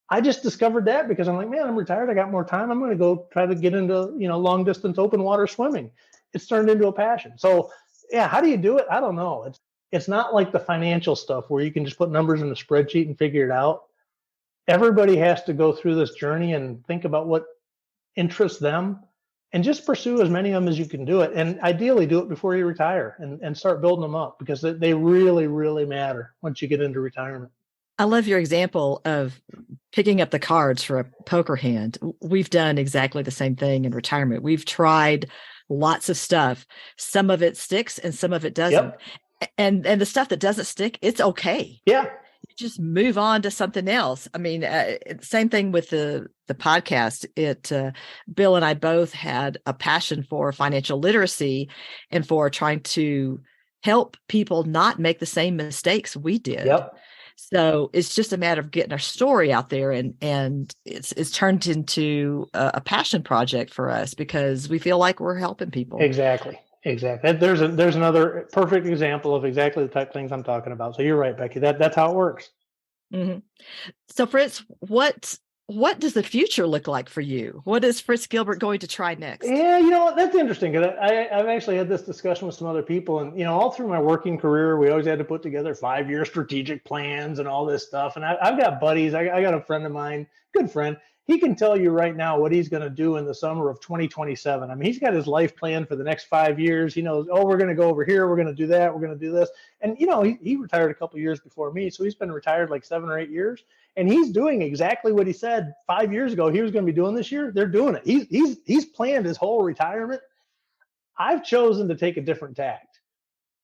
I just discovered that because I'm like, man, I'm retired. I got more time. I'm going to go try to get into, long distance open water swimming. It's turned into a passion. So yeah, how do you do it? I don't know. It's not like the financial stuff where you can just put numbers in a spreadsheet and figure it out. Everybody has to go through this journey and think about what interests them and just pursue as many of them as you can do it. And ideally do it before you retire and start building them up because they really, really matter once you get into retirement. I love your example of picking up the cards for a poker hand. We've done exactly the same thing in retirement. We've tried lots of stuff. Some of it sticks and some of it doesn't. Yep. And the stuff that doesn't stick, it's okay. Yeah. You just move on to something else. I mean, same thing with the podcast. Bill and I both had a passion for financial literacy and for trying to help people not make the same mistakes we did. Yep. So it's just a matter of getting our story out there, and it's turned into a passion project for us because we feel like we're helping people. Exactly. There's another perfect example of exactly the type of things I'm talking about. So you're right, Becky. That's how it works. Mm-hmm. So Fritz, what does the future look like for you? What is Fritz Gilbert going to try next? Yeah, that's interesting because I've actually had this discussion with some other people, and all through my working career, we always had to put together 5-year strategic plans and all this stuff. And I've got buddies. I got a friend of mine, good friend. He can tell you right now what he's going to do in the summer of 2027. I mean, he's got his life planned for the next 5 years. He knows, we're going to go over here. We're going to do that. We're going to do this. And, he retired a couple of years before me. So he's been retired like 7 or 8 years. And he's doing exactly what he said 5 years ago he was going to be doing this year. They're doing it. He's planned his whole retirement. I've chosen to take a different tact.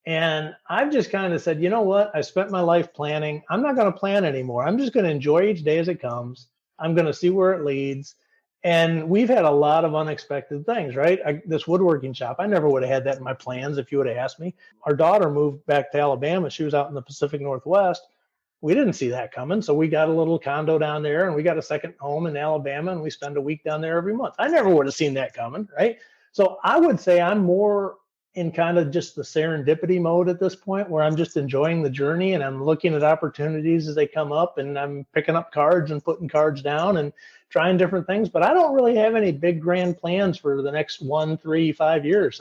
And I've just kind of said, you know what? I spent my life planning. I'm not going to plan anymore. I'm just going to enjoy each day as it comes. I'm going to see where it leads. And we've had a lot of unexpected things, right? This woodworking shop, I never would have had that in my plans if you would have asked me. Our daughter moved back to Alabama. She was out in the Pacific Northwest. We didn't see that coming. So we got a little condo down there and we got a second home in Alabama and we spend a week down there every month. I never would have seen that coming, right? So I would say I'm more in kind of just the serendipity mode at this point where I'm just enjoying the journey and I'm looking at opportunities as they come up and I'm picking up cards and putting cards down and trying different things. But I don't really have any big grand plans for the next 1, 3, 5 years.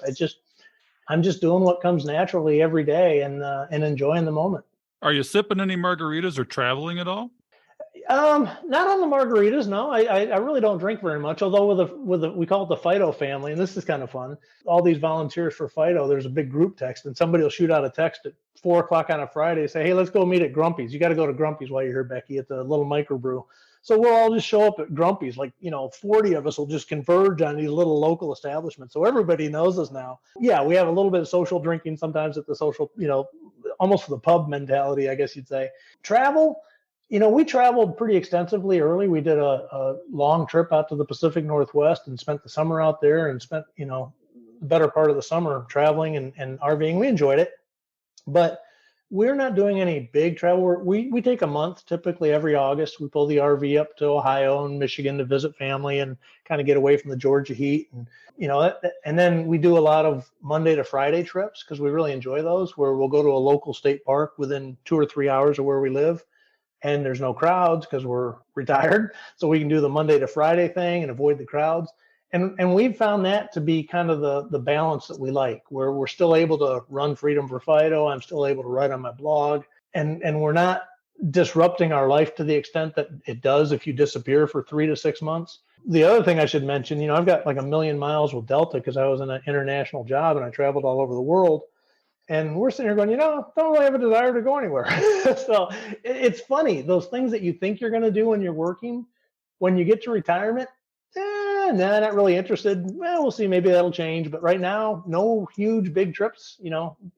I'm just doing what comes naturally every day and enjoying the moment. Are you sipping any margaritas or traveling at all? Not on the margaritas. No, I really don't drink very much. Although we call it the Fido family, and this is kind of fun. All these volunteers for Fido, there's a big group text, and somebody will shoot out a text at 4:00 on a Friday, say, "Hey, let's go meet at Grumpy's. You got to go to Grumpy's while you're here, Becky. It's a little microbrew." So we'll all just show up at Grumpy's. 40 of us will just converge on these little local establishments. So everybody knows us now. Yeah, we have a little bit of social drinking sometimes at the social, almost the pub mentality, I guess you'd say. Travel. We traveled pretty extensively early. We did a long trip out to the Pacific Northwest and spent the summer out there and spent, the better part of the summer traveling and RVing. We enjoyed it, but we're not doing any big travel. We take a month, typically every August. We pull the RV up to Ohio and Michigan to visit family and kind of get away from the Georgia heat. And, and then we do a lot of Monday to Friday trips because we really enjoy those where we'll go to a local state park within 2 or 3 hours of where we live. And there's no crowds because we're retired. So we can do the Monday to Friday thing and avoid the crowds. And we've found that to be kind of the balance that we like, where we're still able to run Freedom for Fido. I'm still able to write on my blog. And we're not disrupting our life to the extent that it does if you disappear for 3 to 6 months. The other thing I should mention, I've got like 1,000,000 miles with Delta because I was in an international job and I traveled all over the world. And we're sitting here going, don't really have a desire to go anywhere. So it's funny. Those things that you think you're going to do when you're working, when you get to retirement, not really interested. Well, we'll see. Maybe that'll change. But right now, no huge big trips.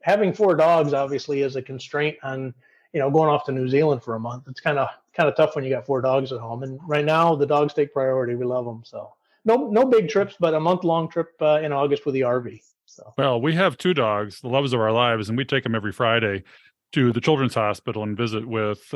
Having 4 dogs obviously is a constraint on, going off to New Zealand for a month. It's kind of tough when you got 4 dogs at home. And right now, the dogs take priority. We love them. So no big trips, but a month-long trip in August with the RV. So. Well, we have 2 dogs, the loves of our lives, and we take them every Friday to the Children's Hospital and visit with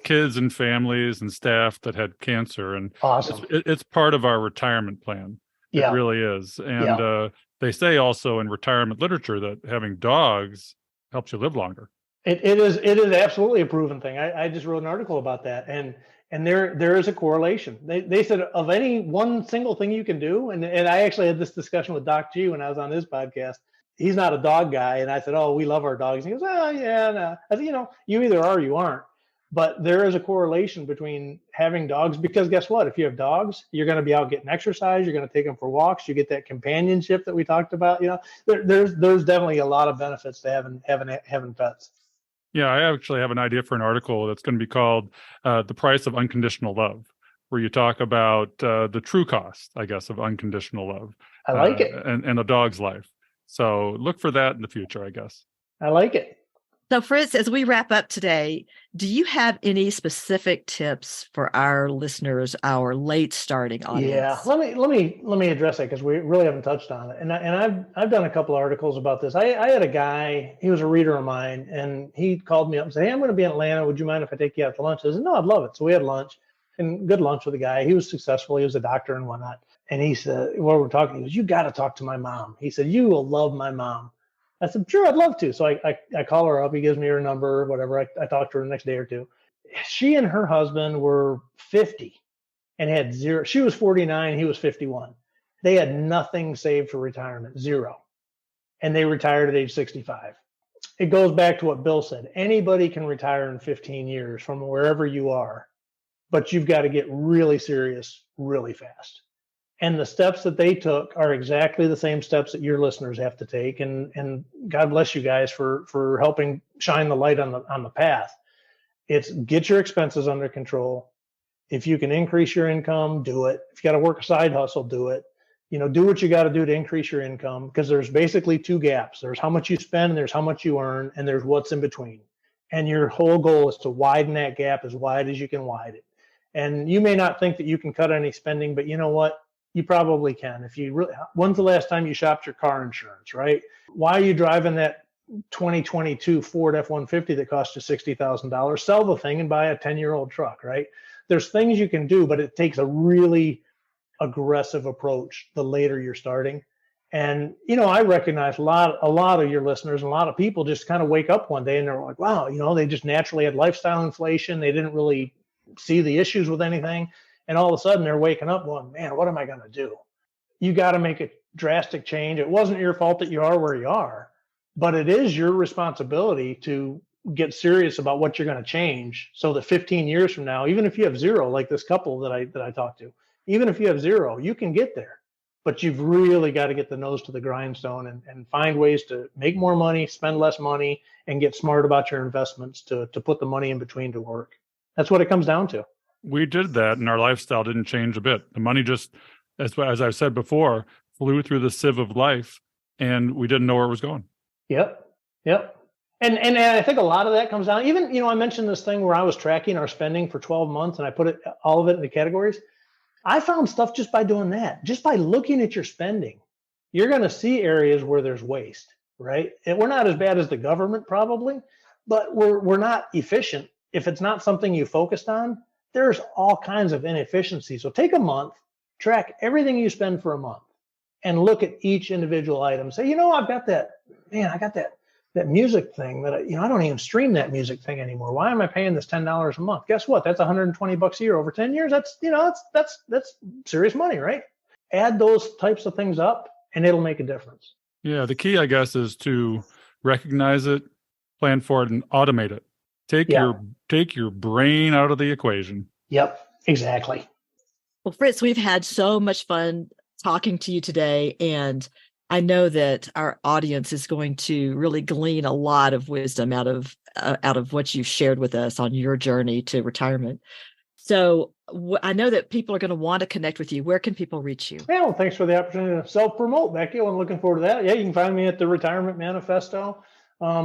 kids and families and staff that had cancer. And awesome. It's part of our retirement plan. Yeah. It really is. And they say also in retirement literature that having dogs helps you live longer. It is absolutely a proven thing. I just wrote an article about that. And there is a correlation. They said of any one single thing you can do, and I actually had this discussion with Doc G when I was on his podcast. He's not a dog guy, and I said, "Oh, we love our dogs." And he goes, "Oh, yeah, no." I said, you either are or you aren't. But there is a correlation between having dogs because guess what? If you have dogs, you're going to be out getting exercise. You're going to take them for walks. You get that companionship that we talked about. There's definitely a lot of benefits to having pets. Yeah, I actually have an idea for an article that's going to be called The Price of Unconditional Love, where you talk about the true cost, I guess, of unconditional love. I like it. And a dog's life. So look for that in the future, I guess. I like it. So Fritz, as we wrap up today, do you have any specific tips for our listeners, our late starting audience? Yeah, let me address that because we really haven't touched on it. And I've done a couple of articles about this. I had a guy, he was a reader of mine, and he called me up and said, "Hey, I'm going to be in Atlanta. Would you mind if I take you out to lunch?" I said, "No, I'd love it." So we had lunch, and good lunch with the guy. He was successful. He was a doctor and whatnot. And he said, while we're talking, he goes, "You got to talk to my mom." He said, "You will love my mom." I said, "Sure, I'd love to." So I call her up. He gives me her number, whatever. I talked to her the next day or two. She and her husband were 50 and had zero. She was 49. He was 51. They had nothing saved for retirement, zero. And they retired at age 65. It goes back to what Bill said. Anybody can retire in 15 years from wherever you are, but you've got to get really serious really fast. And the steps that they took are exactly the same steps that your listeners have to take. And God bless you guys for helping shine the light on the path. It's get your expenses under control. If you can increase your income, do it. If you got to work a side hustle, do it. Do what you got to do to increase your income because there's basically 2 gaps. There's how much you spend and there's how much you earn and there's what's in between. And your whole goal is to widen that gap as wide as you can widen it. And you may not think that you can cut any spending, but you know what? You probably can. If you really, when's the last time you shopped your car insurance, right? Why are you driving that 2022 Ford F-150 that cost you $60,000? Sell the thing and buy a 10-year-old truck, right? There's things you can do, but it takes a really aggressive approach the later you're starting. And, I recognize a lot of your listeners and a lot of people just kind of wake up one day and they're like, wow, they just naturally had lifestyle inflation. They didn't really see the issues with anything. And all of a sudden they're waking up going, man, what am I going to do? You got to make a drastic change. It wasn't your fault that you are where you are, but it is your responsibility to get serious about what you're going to change so that 15 years from now, even if you have zero, like this couple that I talked to, even if you have zero, you can get there. But you've really got to get the nose to the grindstone and find ways to make more money, spend less money, and get smart about your investments to put the money in between to work. That's what it comes down to. We did that and our lifestyle didn't change a bit. The money just, as I've said before, flew through the sieve of life and we didn't know where it was going. Yep. And I think a lot of that comes down, even, I mentioned this thing where I was tracking our spending for 12 months and I put all of it into categories. I found stuff just by doing that, just by looking at your spending. You're going to see areas where there's waste, right? And we're not as bad as the government probably, but we're not efficient. If it's not something you focused on, there's all kinds of inefficiencies. So take a month, track everything you spend for a month and look at each individual item. Say, I've got that music thing that I don't even stream that music thing anymore. Why am I paying this $10 a month? Guess what? That's $120 a year over 10 years. That's serious money, right? Add those types of things up and it'll make a difference. Yeah. The key, I guess, is to recognize it, plan for it, and automate it. Take Yeah. your brain out of the equation. Yep, exactly. Well, Fritz, we've had so much fun talking to you today, and I know that our audience is going to really glean a lot of wisdom out of what you've shared with us on your journey to retirement. So I know that people are going to want to connect with you. Where can people reach you? Yeah, well, thanks for the opportunity to self-promote, Becky. I'm looking forward to that. Yeah, you can find me at the Retirement Manifesto.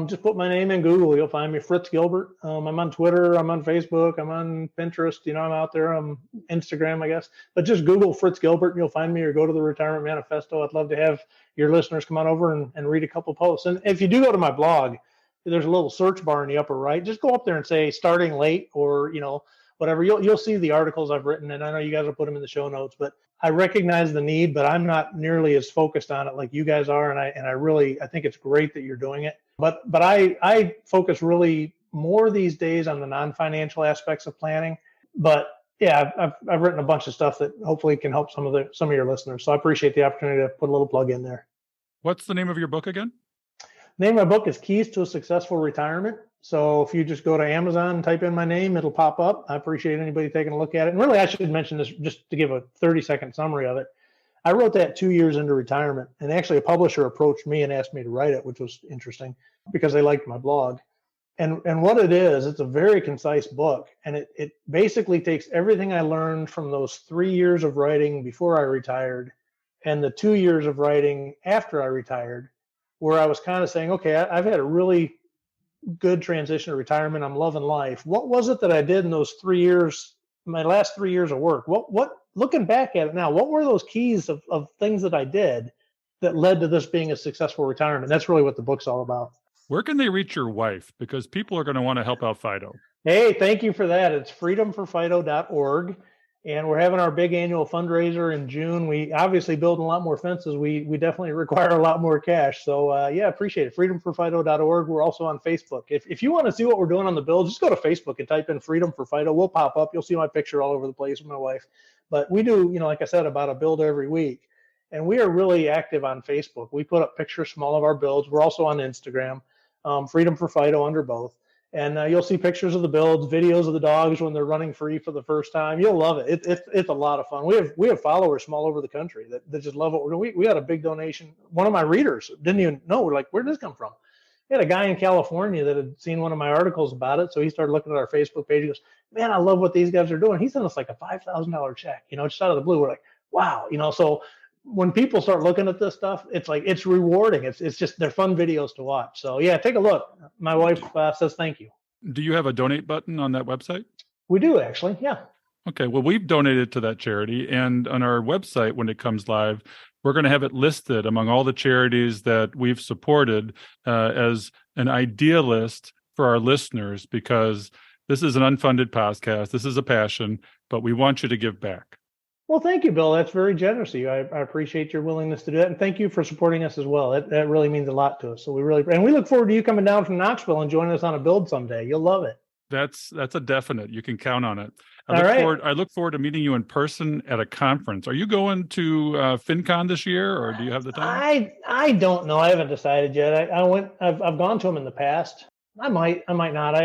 Just put my name in Google. You'll find me, Fritz Gilbert. I'm on Twitter. I'm on Facebook. I'm on Pinterest. I'm out there. I'm Instagram, I guess. But just Google Fritz Gilbert and you'll find me, or go to the Retirement Manifesto. I'd love to have your listeners come on over and read a couple posts. And if you do go to my blog, there's a little search bar in the upper right. Just go up there and say starting late, or, whatever. You'll see the articles I've written, and I know you guys will put them in the show notes, but I recognize the need, but I'm not nearly as focused on it like you guys are. And I think it's great that you're doing it. But I focus really more these days on the non-financial aspects of planning. But yeah, I've written a bunch of stuff that hopefully can help some of your listeners. So I appreciate the opportunity to put a little plug in there. What's the name of your book again? The name of my book is Keys to a Successful Retirement. So if you just go to Amazon and type in my name, it'll pop up. I appreciate anybody taking a look at it. And really, I should mention this just to give a 30-second summary of it. I wrote that 2 years into retirement, and actually a publisher approached me and asked me to write it, which was interesting because they liked my blog. And what it is, it's a very concise book, and it basically takes everything I learned from those 3 years of writing before I retired and the 2 years of writing after I retired, where I was kind of saying, okay, I've had a really good transition to retirement. I'm loving life. What was it that I did in those 3 years, my last 3 years of work? What looking back at it now, what were those keys of things that I did that led to this being a successful retirement? That's really what the book's all about. Where can they reach your wife? Because people are going to want to help out Fido. Hey, thank you for that. It's freedomforfido.org. And we're having our big annual fundraiser in June. We obviously build a lot more fences. We definitely require a lot more cash. So yeah, appreciate it. Freedomforfido.org. We're also on Facebook. If you want to see what we're doing on the build, just go to Facebook and type in Freedom for Fido. We'll pop up. You'll see my picture all over the place with my wife. But we do, like I said, about a build every week. And we are really active on Facebook. We put up pictures from all of our builds. We're also on Instagram, Freedom for Fido under both. And you'll see pictures of the builds, videos of the dogs when they're running free for the first time. You'll love it. It's a lot of fun. We have followers from all over the country that just love what we're doing. We had a big donation. One of my readers didn't even know. We're like, where did this come from? We had a guy in California that had seen one of my articles about it. So he started looking at our Facebook page. He goes, man, I love what these guys are doing. He sent us like a $5,000 check, just out of the blue. We're like, wow. So when people start looking at this stuff, it's like, it's rewarding. It's just, they're fun videos to watch. So yeah, take a look. My wife says thank you. Do you have a donate button on that website? We do, actually. Yeah. Okay. Well, we've donated to that charity, and on our website, when it comes live, we're going to have it listed among all the charities that we've supported as an idea list for our listeners, because this is an unfunded podcast. This is a passion, but we want you to give back. Well, thank you, Bill. That's very generous of you. I appreciate your willingness to do that. And thank you for supporting us as well. That really means a lot to us. So we look forward to you coming down from Knoxville and joining us on a build someday. You'll love it. That's a definite. You can count on it. I look forward to meeting you in person at a conference. Are you going to FinCon this year, or do you have the time? I don't know. I haven't decided yet. I've gone to them in the past. I might not.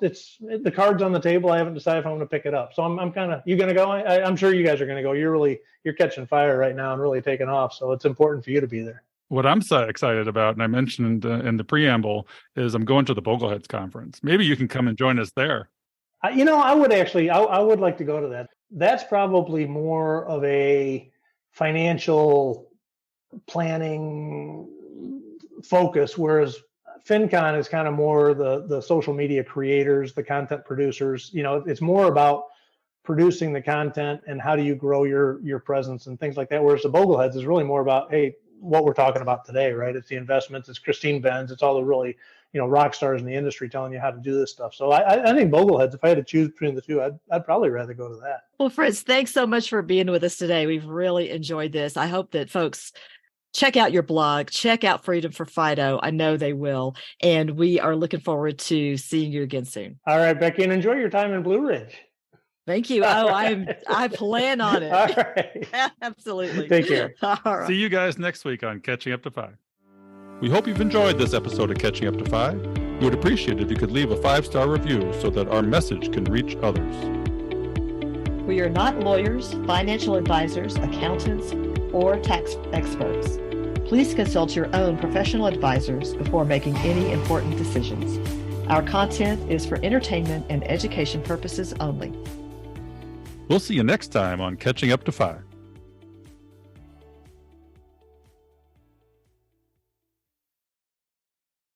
It's the cards on the table. I haven't decided if I'm going to pick it up. So I'm kind of, you going to go? I'm sure you guys are going to go. You're catching fire right now and really taking off. So it's important for you to be there. What I'm so excited about, and I mentioned in the preamble, is I'm going to the Bogleheads conference. Maybe you can come and join us there. I would like to go to that. That's probably more of a financial planning focus, whereas FinCon is kind of more the social media creators, the content producers. It's more about producing the content and how do you grow your presence and things like that. Whereas the Bogleheads is really more about, hey, what we're talking about today, right? It's the investments, it's Christine Benz, it's all the really, rock stars in the industry telling you how to do this stuff. So I think Bogleheads, if I had to choose between the two, I'd probably rather go to that. Well, Fritz, thanks so much for being with us today. We've really enjoyed this. I hope that folks check out your blog, check out Freedom for Fido. I know they will. And we are looking forward to seeing you again soon. All right, Becky, and enjoy your time in Blue Ridge. Thank you. Oh, I plan on it. All right. Absolutely. Take care. All right. See you guys next week on Catching Up to Five. We hope you've enjoyed this episode of Catching Up to 5. We would appreciate it if you could leave a 5-star review so that our message can reach others. We are not lawyers, financial advisors, accountants, or tax experts. Please consult your own professional advisors before making any important decisions. Our content is for entertainment and education purposes only. We'll see you next time on Catching Up to 5.